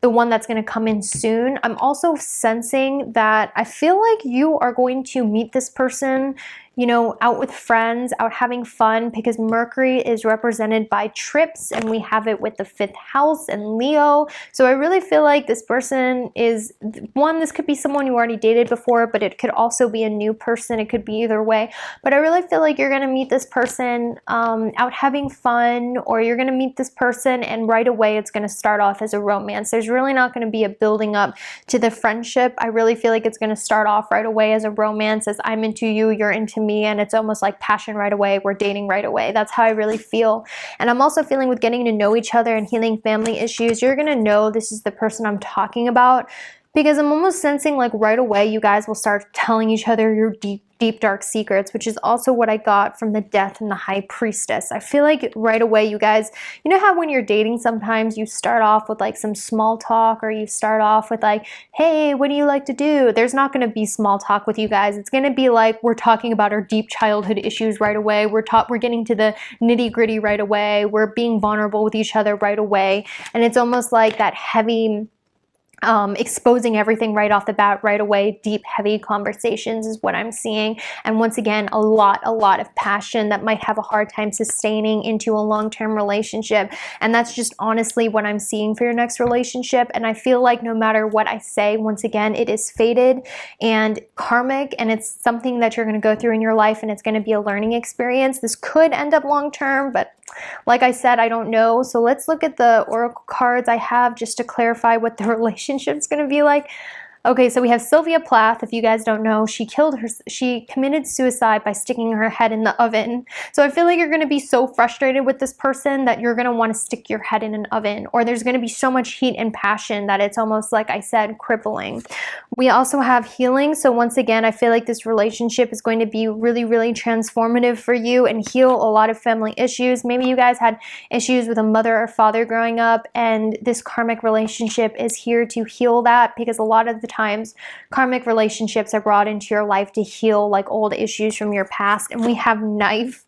the one that's going to come in soon. I'm also sensing that I feel like you are going to meet this person, you know, out with friends, out having fun, because Mercury is represented by trips, and we have it with the 5th house and Leo. So I really feel like this person is, one, this could be someone you already dated before, but it could also be a new person. It could be either way. But I really feel like you're going to meet this person out having fun, or you're going to meet this person and right away it's going to start off as a romance. There's really not going to be a building up to the friendship. I really feel like it's going to start off right away as a romance, as I'm into you, you're into me, and it's almost like passion right away. We're dating right away. That's how I really feel. And I'm also feeling with getting to know each other and healing family issues, you're gonna know this is the person I'm talking about, because I'm almost sensing like right away you guys will start telling each other your deep dark secrets, which is also what I got from the Death and the High Priestess. I feel like right away you guys, you know how when you're dating sometimes you start off with like some small talk, or you start off with like, hey, what do you like to do? There's not going to be small talk with you guys. It's going to be like we're talking about our deep childhood issues right away. We're getting to the nitty gritty right away. We're being vulnerable with each other right away. And it's almost like that heavy exposing everything right off the bat, right away. Deep, heavy conversations is what I'm seeing. And once again, a lot of passion that might have a hard time sustaining into a long-term relationship. And that's just honestly what I'm seeing for your next relationship. And I feel like no matter what I say, once again, it is fated and karmic, and it's something that you're going to go through in your life, and it's going to be a learning experience. This could end up long-term, but like I said, I don't know. So let's look at the oracle cards I have just to clarify what the relationship's going to be like. Okay, so we have Sylvia Plath. If you guys don't know, she committed suicide by sticking her head in the oven. So I feel like you're going to be so frustrated with this person that you're going to want to stick your head in an oven, or there's going to be so much heat and passion that it's almost, like I said, crippling. We also have healing. So once again, I feel like this relationship is going to be really, really transformative for you and heal a lot of family issues. Maybe you guys had issues with a mother or father growing up, and this karmic relationship is here to heal that, because a lot of the times karmic relationships are brought into your life to heal like old issues from your past. And we have knife.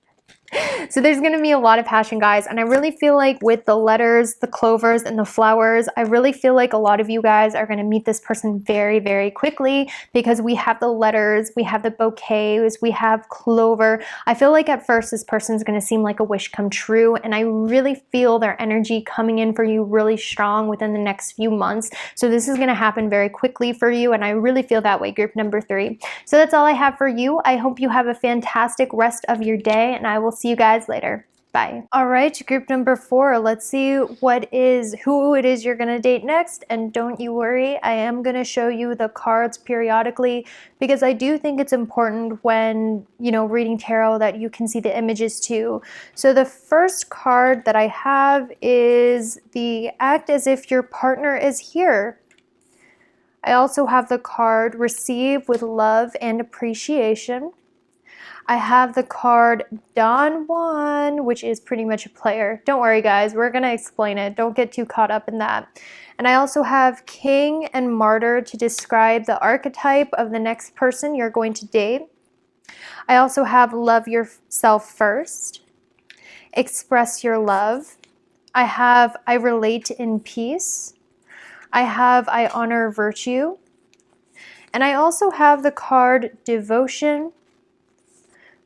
So there's going to be a lot of passion, guys, and I really feel like with the letters, the clovers, and the flowers, I really feel like a lot of you guys are going to meet this person very, very quickly, because we have the letters, we have the bouquets, we have clover. I feel like at first this person's going to seem like a wish come true, and I really feel their energy coming in for you really strong within the next few months. So this is going to happen very quickly for you, and I really feel that way, group number 3. So that's all I have for you. I hope you have a fantastic rest of your day, and I will see you guys later. Bye. All right, group number 4. Let's see who it is you're going to date next. And don't you worry, I am going to show you the cards periodically, because I do think it's important when, reading tarot, that you can see the images too. So the first card that I have is the act as if your partner is here. I also have the card receive with love and appreciation. I have the card Don Juan, which is pretty much a player. Don't worry, guys. We're going to explain it. Don't get too caught up in that. And I also have King and Martyr to describe the archetype of the next person you're going to date. I also have Love Yourself First. Express Your Love. I have I Relate in Peace. I have I Honor Virtue. And I also have the card Devotion,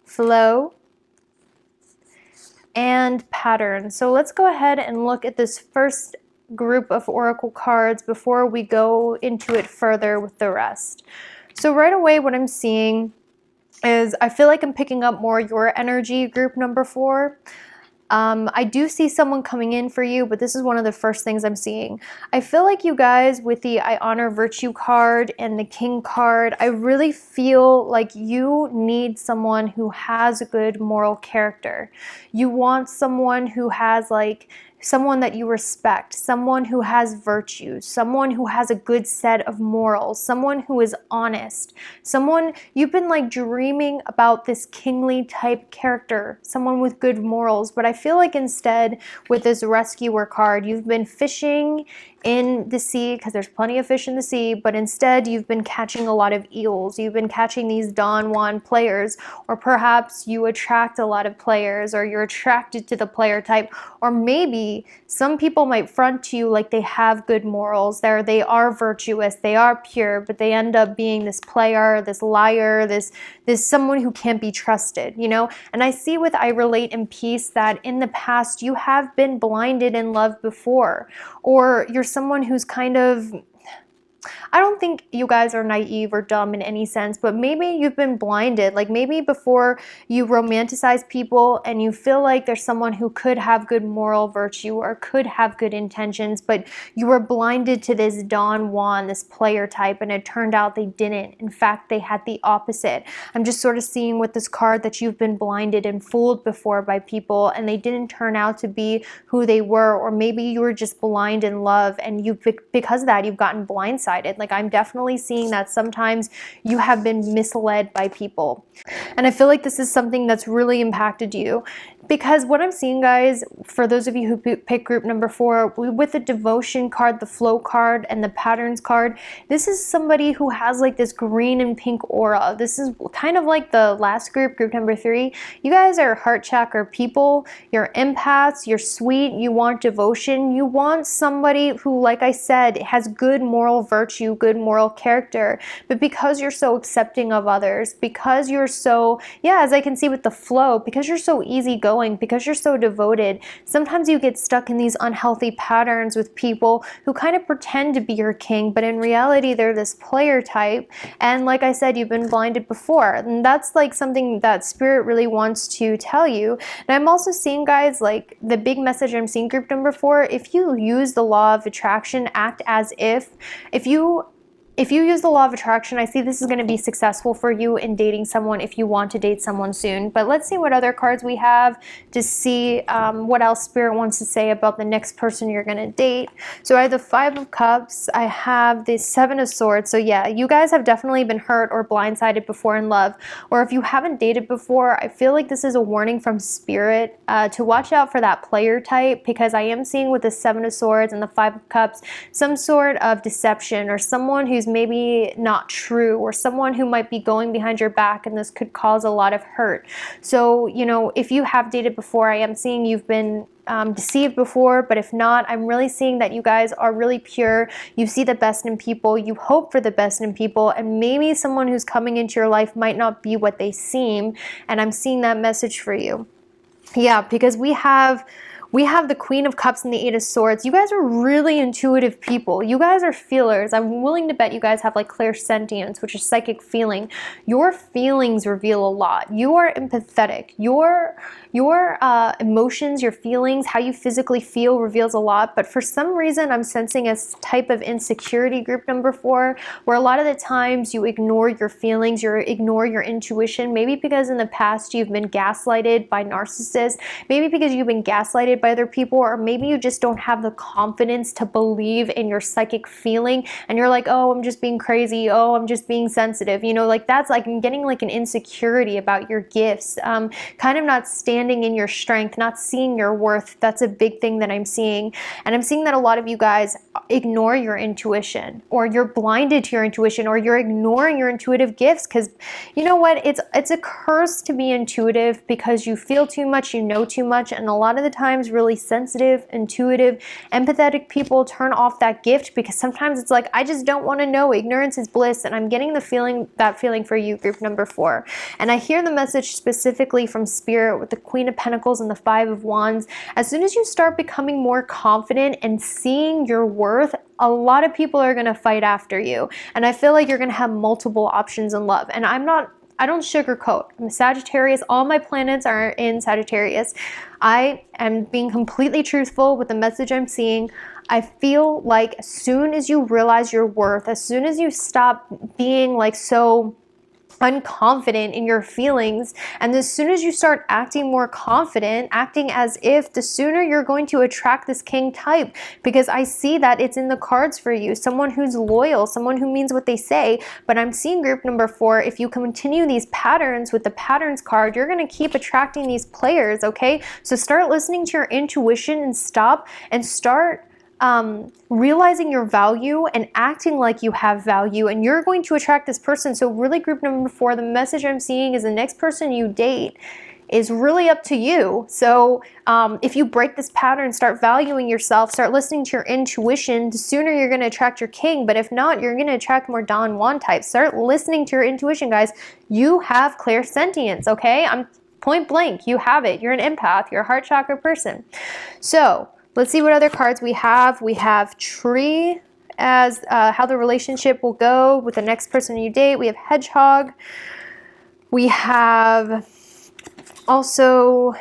Flow, and Pattern. So let's go ahead and look at this first group of oracle cards before we go into it further with the rest. So right away, what I'm seeing is I feel like I'm picking up more your energy, group number 4. I do see someone coming in for you, but this is one of the first things I'm seeing. I feel like you guys, with the I Honor Virtue card and the King card, I really feel like you need someone who has a good moral character. You want someone who has someone that you respect, someone who has virtues, someone who has a good set of morals, someone who is honest, someone you've been dreaming about, this kingly type character, someone with good morals. But I feel like instead with this rescuer card, you've been fishing in the sea, because there's plenty of fish in the sea, but instead you've been catching a lot of eels. You've been catching these Don Juan players, or perhaps you attract a lot of players, or you're attracted to the player type, or maybe some people might front to you like they have good morals. They are virtuous, they are pure, but they end up being this player, this liar, this someone who can't be trusted, And I see with I Relate in Peace that in the past you have been blinded in love before, or you're someone who's kind of, I don't think you guys are naive or dumb in any sense, but maybe you've been blinded. Maybe before you romanticize people and you feel like there's someone who could have good moral virtue or could have good intentions, but you were blinded to this Don Juan, this player type, and it turned out they didn't. In fact, they had the opposite. I'm just sort of seeing with this card that you've been blinded and fooled before by people, and they didn't turn out to be who they were, or maybe you were just blind in love, and because of that, you've gotten blindsided. I'm definitely seeing that sometimes you have been misled by people. And I feel like this is something that's really impacted you. Because what I'm seeing, guys, for those of you who pick group number 4, with the devotion card, the flow card, and the patterns card, this is somebody who has like this green and pink aura. This is kind of like the last group, group number 3. You guys are heart chakra people. You're empaths. You're sweet. You want devotion. You want somebody who, like I said, has good moral virtue, good moral character. But because you're so accepting of others, because you're so, yeah, as I can see with the flow, because you're so easygoing, because you're so devoted, sometimes you get stuck in these unhealthy patterns with people who kind of pretend to be your king, but in reality they're this player type. And like I said, you've been blinded before, and that's like something that spirit really wants to tell you. And I'm also seeing, guys, like the big message I'm seeing group number 4, if you use the law of attraction, act as if you use the law of attraction, I see this is going to be successful for you in dating someone if you want to date someone soon. But let's see what other cards we have to see what else Spirit wants to say about the next person you're going to date. So I have the 5 of Cups. I have the 7 of Swords. So yeah, you guys have definitely been hurt or blindsided before in love. Or if you haven't dated before, I feel like this is a warning from Spirit to watch out for that player type, because I am seeing with the 7 of Swords and the 5 of Cups some sort of deception, or someone who's maybe not true, or someone who might be going behind your back, and this could cause a lot of hurt. So, you know, if you have dated before, I am seeing you've been deceived before, but if not, I'm really seeing that you guys are really pure. You see the best in people, you hope for the best in people, and maybe someone who's coming into your life might not be what they seem, and I'm seeing that message for you. Yeah, because we have the Queen of Cups and the 8 of Swords. You guys are really intuitive people. You guys are feelers. I'm willing to bet you guys have like clairsentience, which is psychic feeling. Your feelings reveal a lot. You are empathetic. Your emotions, your feelings, how you physically feel reveals a lot. But for some reason, I'm sensing a type of insecurity, group number 4, where a lot of the times you ignore your feelings, you ignore your intuition. Maybe because in the past you've been gaslighted by narcissists. Maybe because you've been gaslighted by other people, or maybe you just don't have the confidence to believe in your psychic feeling, and you're like, oh, I'm just being crazy, oh, I'm just being sensitive, you know, like that's like I'm getting like an insecurity about your gifts, kind of not standing in your strength, not seeing your worth. That's a big thing that I'm seeing. And I'm seeing that a lot of you guys ignore your intuition, or you're blinded to your intuition, or you're ignoring your intuitive gifts, because you know what, it's a curse to be intuitive, because you feel too much, you know too much, and a lot of the times really sensitive, intuitive, empathetic people turn off that gift, because sometimes it's like, I just don't want to know, ignorance is bliss. And I'm getting the feeling, that feeling for you, group number 4. And I hear the message specifically from Spirit with the Queen of Pentacles and the 5 of Wands. As soon as you start becoming more confident and seeing your worth, a lot of people are going to fight after you. And I feel like you're going to have multiple options in love. And I don't sugarcoat. I'm a Sagittarius. All my planets are in Sagittarius. I am being completely truthful with the message I'm seeing. I feel like as soon as you realize your worth, as soon as you stop being like so unconfident in your feelings, and as soon as you start acting more confident, acting as if, the sooner you're going to attract this king type, because I see that it's in the cards for you. Someone who's loyal, someone who means what they say. But I'm seeing group number 4, if you continue these patterns with the patterns card, you're going to keep attracting these players, okay? So start listening to your intuition and start realizing your value and acting like you have value, and you're going to attract this person. So really, group number 4, the message I'm seeing is the next person you date is really up to you. So if you break this pattern, start valuing yourself, start listening to your intuition, the sooner you're going to attract your king. But if not, you're going to attract more Don Juan types. Start listening to your intuition, guys. You have clairsentience, okay? I'm point blank. You have it. You're an empath. You're a heart chakra person. So let's see what other cards we have. We have Tree as how the relationship will go with the next person you date. We have Hedgehog. We have also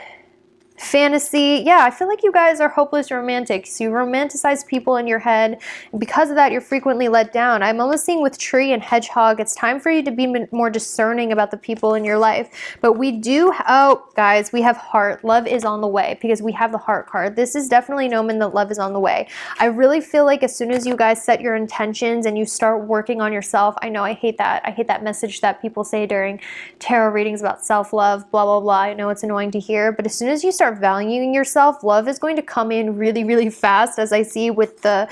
fantasy. Yeah, I feel like you guys are hopeless romantics. You romanticize people in your head, and because of that, you're frequently let down. I'm almost seeing with tree and hedgehog, it's time for you to be more discerning about the people in your life. But we do, oh, guys, we have heart. Love is on the way because we have the heart card. This is definitely an omen that love is on the way. I really feel like as soon as you guys set your intentions and you start working on yourself, I know I hate that. I hate that message that people say during tarot readings about self-love, blah, blah, blah. I know it's annoying to hear, but as soon as you start valuing yourself, love is going to come in really, really fast, as I see with the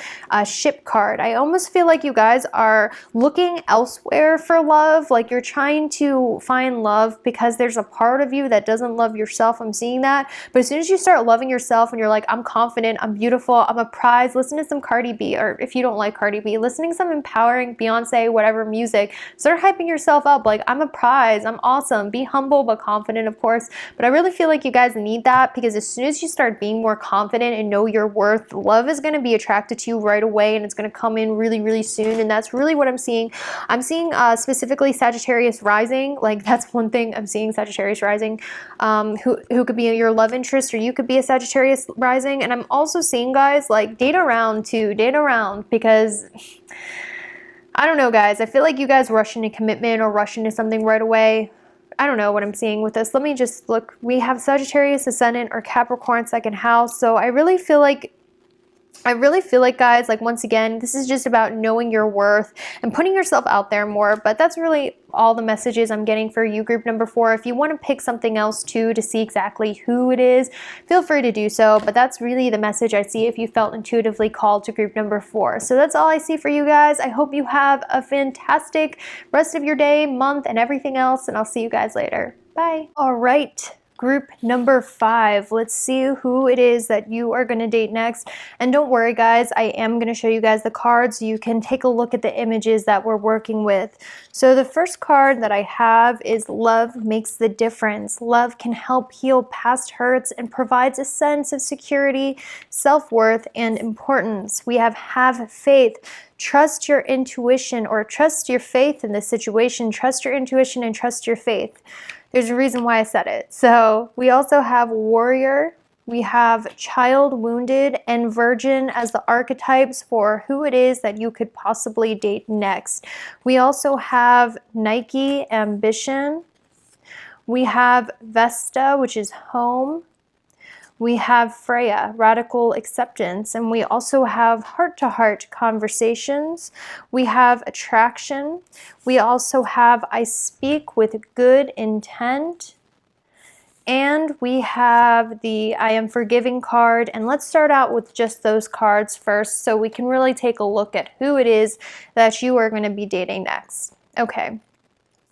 ship card. I almost feel like you guys are looking elsewhere for love, like you're trying to find love because there's a part of you that doesn't love yourself. I'm seeing that. But as soon as you start loving yourself and you're like, I'm confident, I'm beautiful, I'm a prize, listen to some Cardi B, or if you don't like Cardi B, listening to some empowering Beyonce, whatever music, start hyping yourself up like, I'm a prize, I'm awesome. Be humble but confident, of course. But I really feel like you guys need that, because as soon as you start being more confident and know your worth, love is going to be attracted to you right away, and it's going to come in really, really soon. And that's really what I'm seeing. I'm seeing specifically Sagittarius rising. Like, that's one thing I'm seeing, Sagittarius rising, who could be your love interest, or you could be a Sagittarius rising. And I'm also seeing, guys, like, date around too. Date around, because I don't know, guys. I feel like you guys rush into commitment or rush into something right away. I don't know what I'm seeing with this. Let me just look. We have Sagittarius ascendant or Capricorn second house. So I really feel like, guys, like, once again, this is just about knowing your worth and putting yourself out there more. But that's really all the messages I'm getting for you, group number 4. If you want to pick something else too to see exactly who it is, feel free to do so. But that's really the message I see if you felt intuitively called to group number 4. So that's all I see for you guys. I hope you have a fantastic rest of your day, month, and everything else. And I'll see you guys later. Bye. All right. Group number 5, let's see who it is that you are going to date next. And don't worry, guys, I am going to show you guys the cards so you can take a look at the images that we're working with. So the first card that I have is Love Makes the Difference. Love can help heal past hurts and provides a sense of security, self-worth, and importance. We have faith. Trust your intuition, or trust your faith in this situation. Trust your intuition and trust your faith. There's a reason why I said it. So we also have Warrior, we have Child, Wounded, and Virgin as the archetypes for who it is that you could possibly date next. We also have Nike, Ambition. We have Vesta, which is home. We have Freya, Radical Acceptance, and we also have Heart-to-Heart Conversations. We have Attraction. We also have I Speak with Good Intent. And we have the I Am Forgiving card. And let's start out with just those cards first so we can really take a look at who it is that you are going to be dating next. Okay.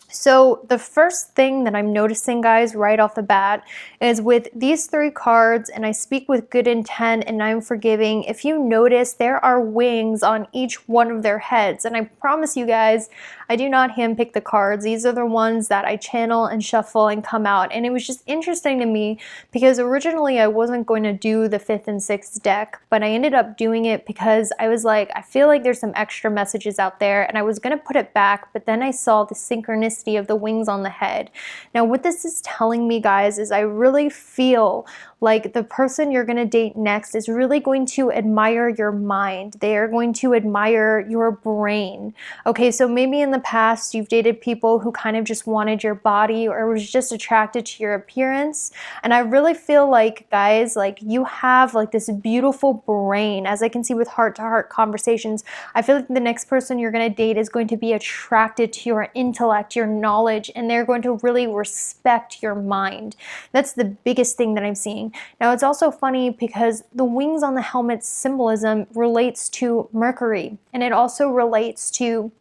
So the first thing that I'm noticing, guys, right off the bat is with these 3 cards, and I speak with good intent and I'm forgiving. If you notice, there are wings on each one of their heads. And I promise you guys, I do not handpick the cards. These are the ones that I channel and shuffle and come out. And it was just interesting to me because originally I wasn't going to do the 5th and 6th deck, but I ended up doing it because I was like, I feel like there's some extra messages out there, and I was going to put it back, but then I saw the synchronicity of the wings on the head. Now, what this is telling me, guys, is I really feel like the person you're going to date next is really going to admire your mind. They are going to admire your brain. Okay, so maybe in the past you've dated people who kind of just wanted your body or was just attracted to your appearance. And I really feel like, guys, like you have like this beautiful brain. As I can see with heart-to-heart conversations, I feel like the next person you're going to date is going to be attracted to your intellect, your knowledge, and they're going to really respect your mind. That's the biggest thing that I'm seeing. Now, it's also funny because the wings on the helmet's symbolism relates to Mercury, and it also relates to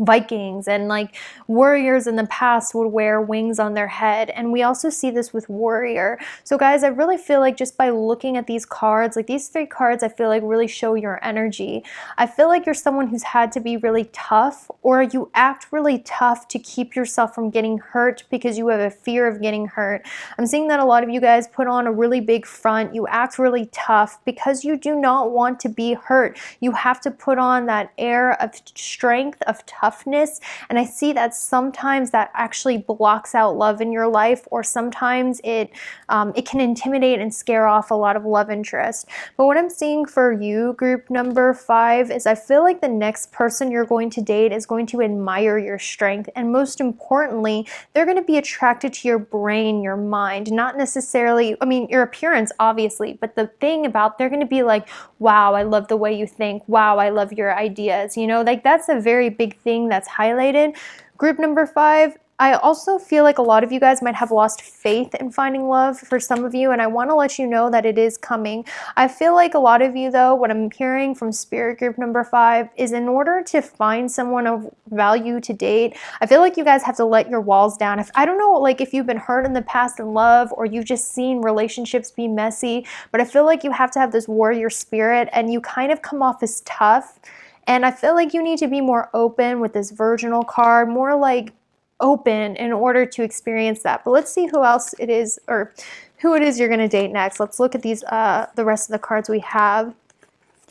Vikings, and like warriors in the past would wear wings on their head. And we also see this with warrior. So guys, I really feel like just by looking at these cards, like these 3 cards, I feel like really show your energy. I feel like you're someone who's had to be really tough, or you act really tough to keep yourself from getting hurt because you have a fear of getting hurt. I'm seeing that a lot of you guys put on a really big front. You act really tough because you do not want to be hurt. You have to put on that air of strength, of toughness, toughness. And I see that sometimes that actually blocks out love in your life, or sometimes it can intimidate and scare off a lot of love interest. But what I'm seeing for you, group number 5, is I feel like the next person you're going to date is going to admire your strength. And most importantly, they're going to be attracted to your brain, your mind, not necessarily, I mean, your appearance, obviously, but the thing about, they're going to be like, wow, I love the way you think. Wow, I love your ideas. You know, like that's a very big thing that's highlighted. Group number 5, I also feel like a lot of you guys might have lost faith in finding love for some of you, and I want to let you know that it is coming. I feel like a lot of you, though, what I'm hearing from Spirit group number 5 is, in order to find someone of value to date, I feel like you guys have to let your walls down. If I don't know, like if you've been hurt in the past in love, or you've just seen relationships be messy, but I feel like you have to have this warrior spirit, and you kind of come off as tough. And I feel like you need to be more open with this virginal card, more like open, in order to experience that. But let's see who else it is, or who it is you're going to date next. Let's look at these, the rest of the cards we have.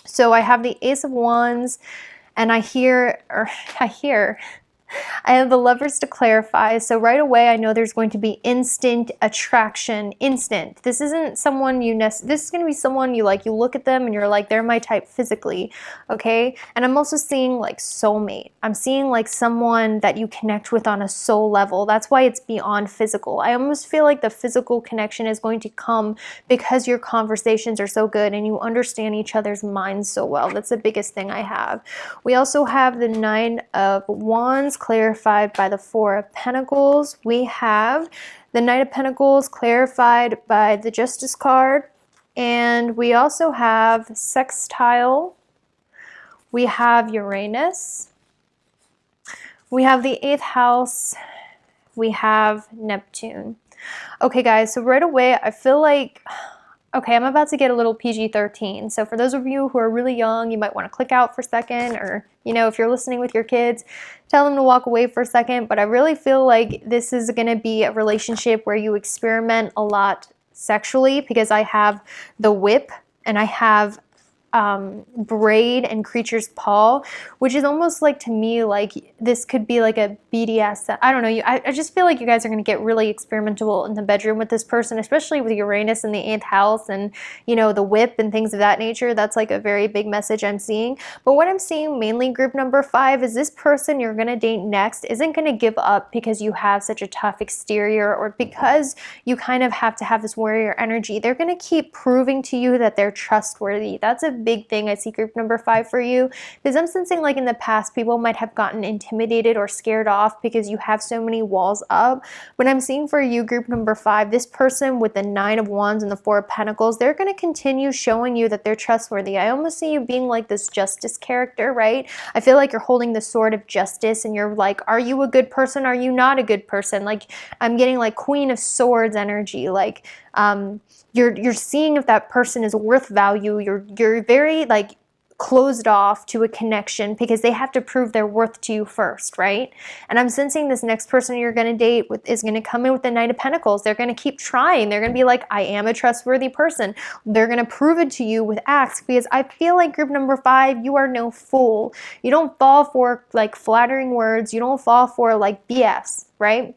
So I have the Ace of Wands, and I have the Lovers to clarify. So right away, I know there's going to be instant attraction, instant. This isn't someone this is going to be someone you like. You look at them and you're like, they're my type physically, okay? And I'm also seeing like soulmate. I'm seeing like someone that you connect with on a soul level. That's why it's beyond physical. I almost feel like the physical connection is going to come because your conversations are so good and you understand each other's minds so well. That's the biggest thing I have. We also have the 9 of Wands clarified by the 4 of Pentacles. We have the Knight of Pentacles clarified by the Justice card. And we also have Sextile. We have Uranus. We have the 8th house. We have Neptune. Okay, guys, so right away, I feel like, okay, I'm about to get a little PG-13. So for those of you who are really young, you might want to click out for a second, or, you know, if you're listening with your kids, tell them to walk away for a second. But I really feel like this is going to be a relationship where you experiment a lot sexually, because I have the Whip and I have braid and creature's paw, which is almost like, to me, like this could be like a BDS. I don't know. I just feel like you guys are going to get really experimental in the bedroom with this person, especially with Uranus in the 8th house and, you know, the Whip and things of that nature. That's like a very big message I'm seeing. But what I'm seeing mainly, group number 5, is this person you're going to date next isn't going to give up because you have such a tough exterior, or because you kind of have to have this warrior energy. They're going to keep proving to you that they're trustworthy. That's a big thing I see, group number 5, for you, because I'm sensing like in the past people might have gotten intimidated or scared off because you have so many walls up. But I'm seeing for you, group number 5, this person with the 9 of Wands and the 4 of Pentacles, they're going to continue showing you that they're trustworthy. I almost see you being like this justice character, right? I feel like you're holding the sword of justice and you're like, are you a good person? Are you not a good person? Like, I'm getting like Queen of Swords energy. Like, you're seeing if that person is worth value. You're very like closed off to a connection because they have to prove their worth to you first, right? And I'm sensing this next person you're going to date is going to come in with the Knight of Pentacles. They're going to keep trying. They're going to be like, I am a trustworthy person. They're going to prove it to you with acts, because I feel like, group number 5, you are no fool. You don't fall for like flattering words. You don't fall for like BS, right?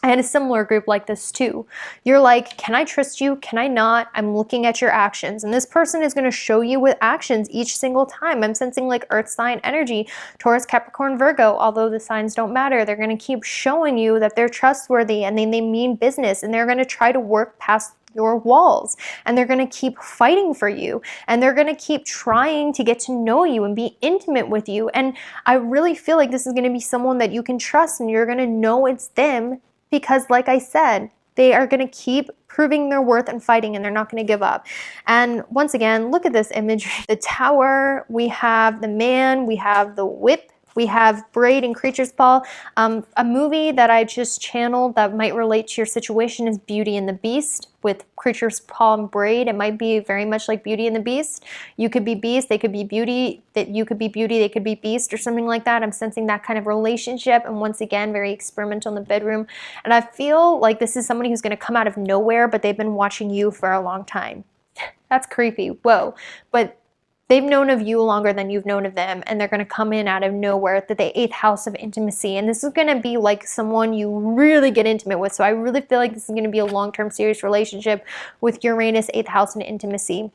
I had a similar group like this too. You're like, can I trust you? Can I not? I'm looking at your actions. And this person is going to show you with actions each single time. I'm sensing like earth sign energy, Taurus, Capricorn, Virgo, although the signs don't matter. They're going to keep showing you that they're trustworthy and they mean business, and they're going to try to work past your walls, and they're going to keep fighting for you, and they're going to keep trying to get to know you and be intimate with you. And I really feel like this is going to be someone that you can trust, and you're going to know it's them. Because like I said, they are going to keep proving their worth and fighting, and they're not going to give up. And once again, look at this imagery. The Tower, we have the Man, we have the Whip, we have braid and creature's paw. A movie that I just channeled that might relate to your situation is Beauty and the Beast with creature's paw and braid. It might be very much like Beauty and the Beast. You could be Beast, they could be Beauty, that you could be Beauty, they could be Beast, or something like that. I'm sensing that kind of relationship, and once again, very experimental in the bedroom. And I feel like this is somebody who's going to come out of nowhere, but they've been watching you for a long time. That's creepy. Whoa. But they've known of you longer than you've known of them, and they're going to come in out of nowhere to the 8th house of intimacy. And this is going to be like someone you really get intimate with. So I really feel like this is going to be a long-term serious relationship with Uranus, 8th house and intimacy.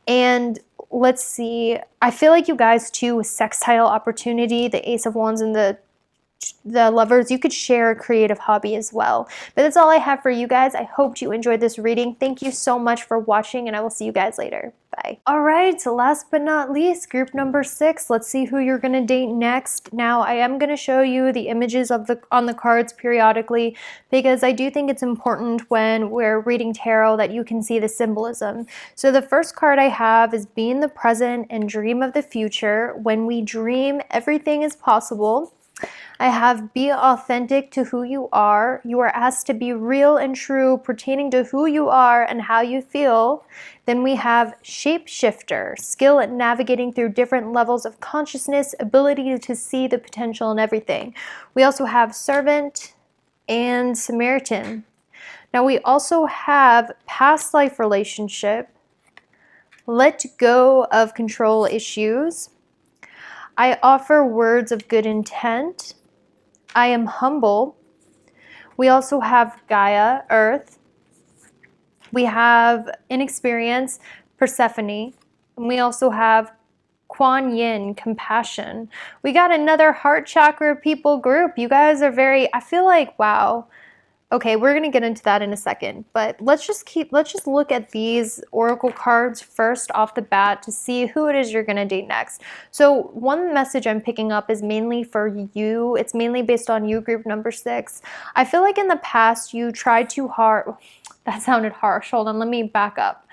And let's see, I feel like you guys too, with sextile opportunity, the Ace of Wands and the Lovers, you could share a creative hobby as well. But that's all I have for you guys. I hope you enjoyed this reading. Thank you so much for watching, and I will see you guys later. Bye. All right, so last but not least, group number 6. Let's see who you're gonna date next. Now, I am gonna show you the images of on the cards periodically, because I do think it's important when we're reading tarot that you can see the symbolism. So the first card I have is be in the present and dream of the future. When we dream, everything is possible. I have be authentic to who you are. You are asked to be real and true pertaining to who you are and how you feel. Then we have shapeshifter, skill at navigating through different levels of consciousness, ability to see the potential in everything. We also have servant and Samaritan. Now we also have past life relationship, let go of control issues. I offer words of good intent. I am humble. We also have Gaia, Earth. We have inexperience, Persephone. And we also have Kuan Yin, compassion. We got another heart chakra people group. You guys are very, I feel like, wow. Okay, we're going to get into that in a second, but let's just look at these oracle cards first off the bat to see who it is you're going to date next. So one message I'm picking up is mainly for you. It's mainly based on you, group number 6. I feel like in the past you tried too hard. That sounded harsh. Hold on, let me back up,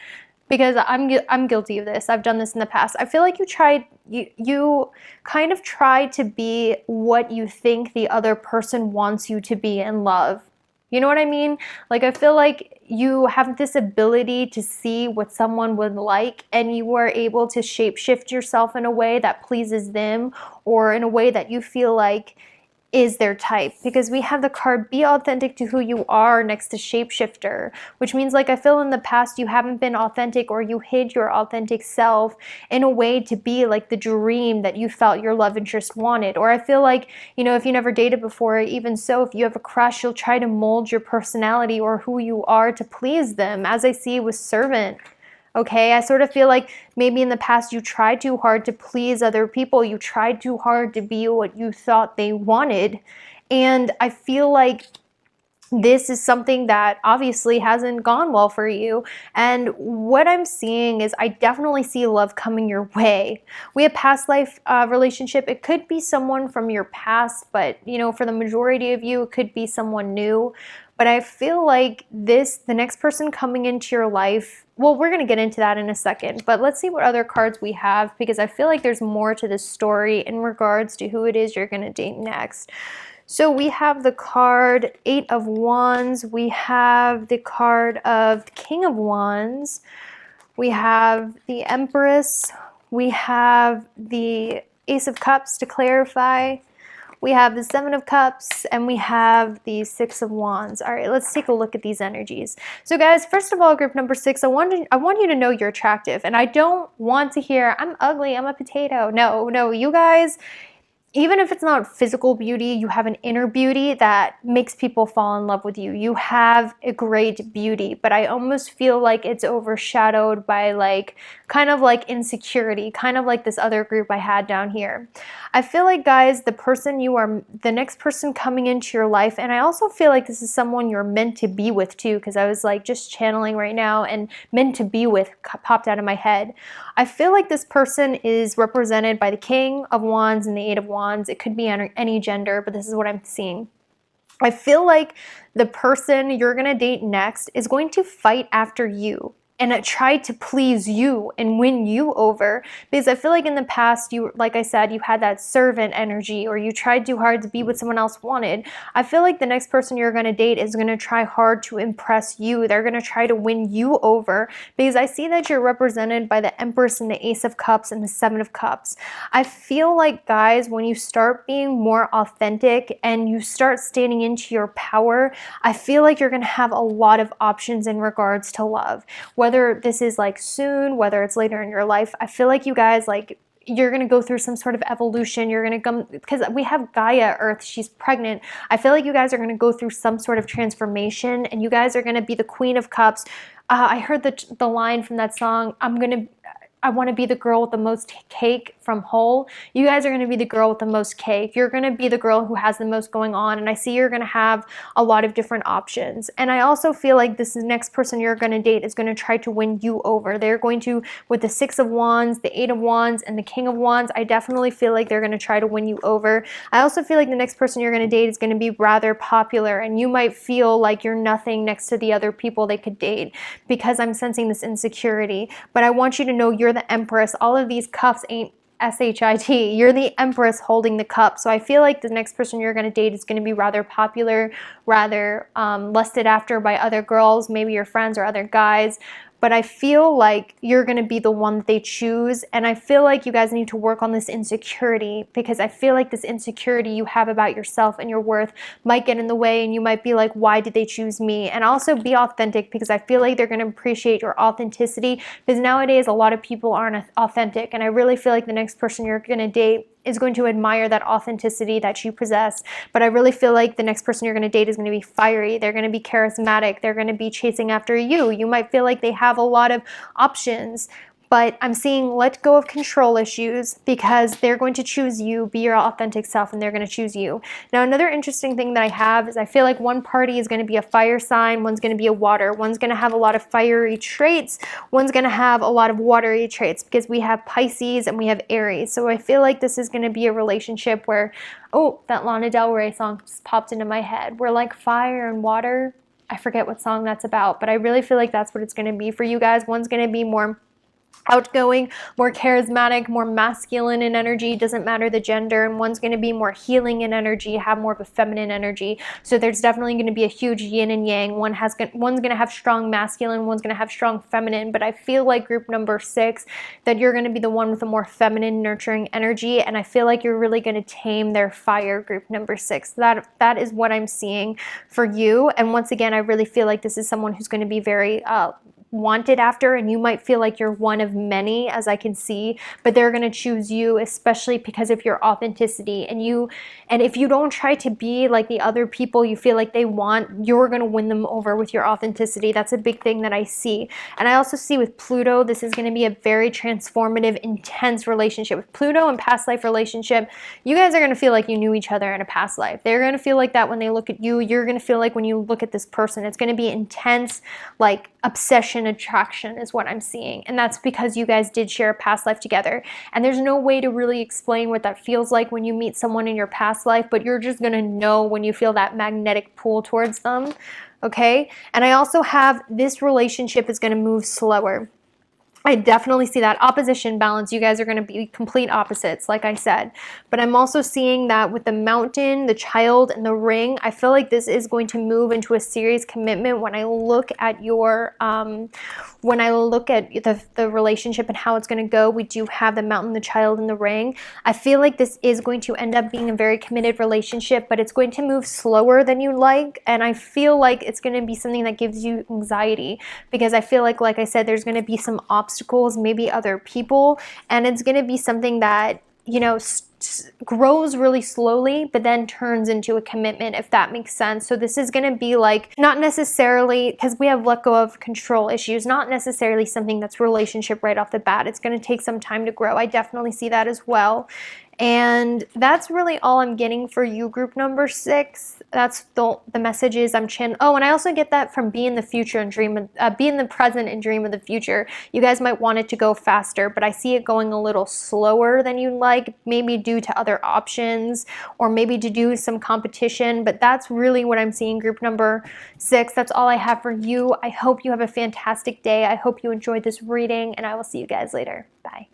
because I'm guilty of this. I've done this in the past. I feel like you kind of try to be what you think the other person wants you to be in love. You know what I mean? Like, I feel like you have this ability to see what someone would like, and you are able to shape-shift yourself in a way that pleases them, or in a way that you feel like is their type, because we have the card be authentic to who you are next to shapeshifter, which means, like, I feel in the past you haven't been authentic, or you hid your authentic self in a way to be like the dream that you felt your love interest wanted. Or I feel like, you know, if you never dated before, even so, if you have a crush, you'll try to mold your personality or who you are to please them, as I see with servant. Okay, I sort of feel like maybe in the past you tried too hard to please other people. You tried too hard to be what you thought they wanted. And I feel like this is something that obviously hasn't gone well for you. And what I'm seeing is I definitely see love coming your way. We have past life relationship. It could be someone from your past, but you know, for the majority of you, it could be someone new. But I feel like the next person coming into your life, well, we're going to get into that in a second, but let's see what other cards we have, because I feel like there's more to this story in regards to who it is you're going to date next. So we have the card 8 of Wands. We have the card of King of Wands. We have the Empress. We have the Ace of Cups to clarify. We have the 7 of Cups, and we have the 6 of Wands. All right, let's take a look at these energies. So guys, first of all, group number 6, I want you to know you're attractive. And I don't want to hear, I'm ugly, I'm a potato. No, you guys, even if it's not physical beauty, you have an inner beauty that makes people fall in love with you. You have a great beauty, but I almost feel like it's overshadowed by like, kind of like insecurity, kind of like this other group I had down here. I feel like, guys, the next person coming into your life, and I also feel like this is someone you're meant to be with too, because I was like just channeling right now, and meant to be with popped out of my head. I feel like this person is represented by the King of Wands and the 8 of Wands. It could be any gender, but this is what I'm seeing. I feel like the person you're going to date next is going to fight after you and try to please you and win you over, because I feel like in the past, like I said, you had that servant energy, or you tried too hard to be what someone else wanted. I feel like the next person you're going to date is going to try hard to impress you. They're going to try to win you over, because I see that you're represented by the Empress and the Ace of Cups and the 7 of Cups. I feel like, guys, when you start being more authentic and you start standing into your power, I feel like you're going to have a lot of options in regards to love. whether this is like soon, whether it's later in your life, I feel like you guys, like, you're going to go through some sort of evolution. You're going to come, because we have Gaia, Earth, she's pregnant. I feel like you guys are going to go through some sort of transformation, and you guys are going to be the Queen of Cups. I heard the line from that song, I want to be the girl with the most cake from Hole. You guys are going to be the girl with the most cake. You're going to be the girl who has the most going on. And I see you're going to have a lot of different options. And I also feel like this next person you're going to date is going to try to win you over. They're going to, with the 6 of Wands, the 8 of Wands, and the King of Wands, I definitely feel like they're going to try to win you over. I also feel like the next person you're going to date is going to be rather popular. And you might feel like you're nothing next to the other people they could date, because I'm sensing this insecurity. But I want you to know you're the Empress. All of these cups ain't S-H-I-T. You're the Empress holding the cup. So I feel like the next person you're going to date is going to be rather popular, rather lusted after by other girls, maybe your friends or other guys. But I feel like you're going to be the one that they choose. And I feel like you guys need to work on this insecurity, because I feel like this insecurity you have about yourself and your worth might get in the way, and you might be like, why did they choose me? And also be authentic, because I feel like they're going to appreciate your authenticity, because nowadays a lot of people aren't authentic. And I really feel like the next person you're going to date is going to admire that authenticity that you possess. But I really feel like the next person you're going to date is going to be fiery. They're going to be charismatic. They're going to be chasing after you. You might feel like they have a lot of options, but I'm seeing let go of control issues, because they're going to choose you, be your authentic self, and they're going to choose you. Now, another interesting thing that I have is I feel like one party is going to be a fire sign, one's going to be a water, one's going to have a lot of fiery traits, one's going to have a lot of watery traits, because we have Pisces and we have Aries. So I feel like this is going to be a relationship where, oh, that Lana Del Rey song just popped into my head. We're like fire and water. I forget what song that's about, but I really feel like that's what it's going to be for you guys. One's going to be more outgoing, more charismatic, more masculine in energy, doesn't matter the gender, and one's going to be more healing in energy, have more of a feminine energy. So there's definitely going to be a huge yin and yang. One's going to have strong masculine, one's going to have strong feminine. But I feel like group number 6, that you're going to be the one with a more feminine, nurturing energy, and I feel like you're really going to tame their fire, group number 6. That is what I'm seeing for you. And once again, I really feel like this is someone who's going to be very wanted after, and you might feel like you're one of many, as I can see, but they're going to choose you, especially because of your authenticity. And if you don't try to be like the other people you feel like they want, you're going to win them over with your authenticity. That's a big thing that I see. And I also see with Pluto, this is going to be a very transformative, intense relationship. With Pluto and past life relationship, you guys are going to feel like you knew each other in a past life. They're going to feel like that when they look at you. You're going to feel like when you look at this person, it's going to be intense, like obsession, attraction is what I'm seeing. And that's because you guys did share a past life together. And there's no way to really explain what that feels like when you meet someone in your past life, but you're just gonna know when you feel that magnetic pull towards them, okay? And I also have this relationship is gonna move slower. I definitely see that opposition balance. You guys are going to be complete opposites, like I said. But I'm also seeing that with the Mountain, the Child, and the Ring, I feel like this is going to move into a serious commitment. When I look at your, when I look at the relationship and how it's going to go, we do have the Mountain, the Child, and the Ring. I feel like this is going to end up being a very committed relationship, but it's going to move slower than you like. And I feel like it's going to be something that gives you anxiety, because I feel like I said, there's going to be some obstacles, maybe other people, and it's going to be something that, you know, grows really slowly, but then turns into a commitment, if that makes sense. So this is going to be like, not necessarily, because we have let go of control issues, not necessarily something that's relationship right off the bat. It's going to take some time to grow. I definitely see that as well. And that's really all I'm getting for you, group number 6. That's the messages I'm Oh, and I also get that from be in the future and dream of, be in the present and dream of the future. You guys might want it to go faster, but I see it going a little slower than you'd like, maybe due to other options, or maybe to do some competition. But that's really what I'm seeing, group number 6. That's all I have for you. I hope you have a fantastic day. I hope you enjoyed this reading, and I will see you guys later. Bye.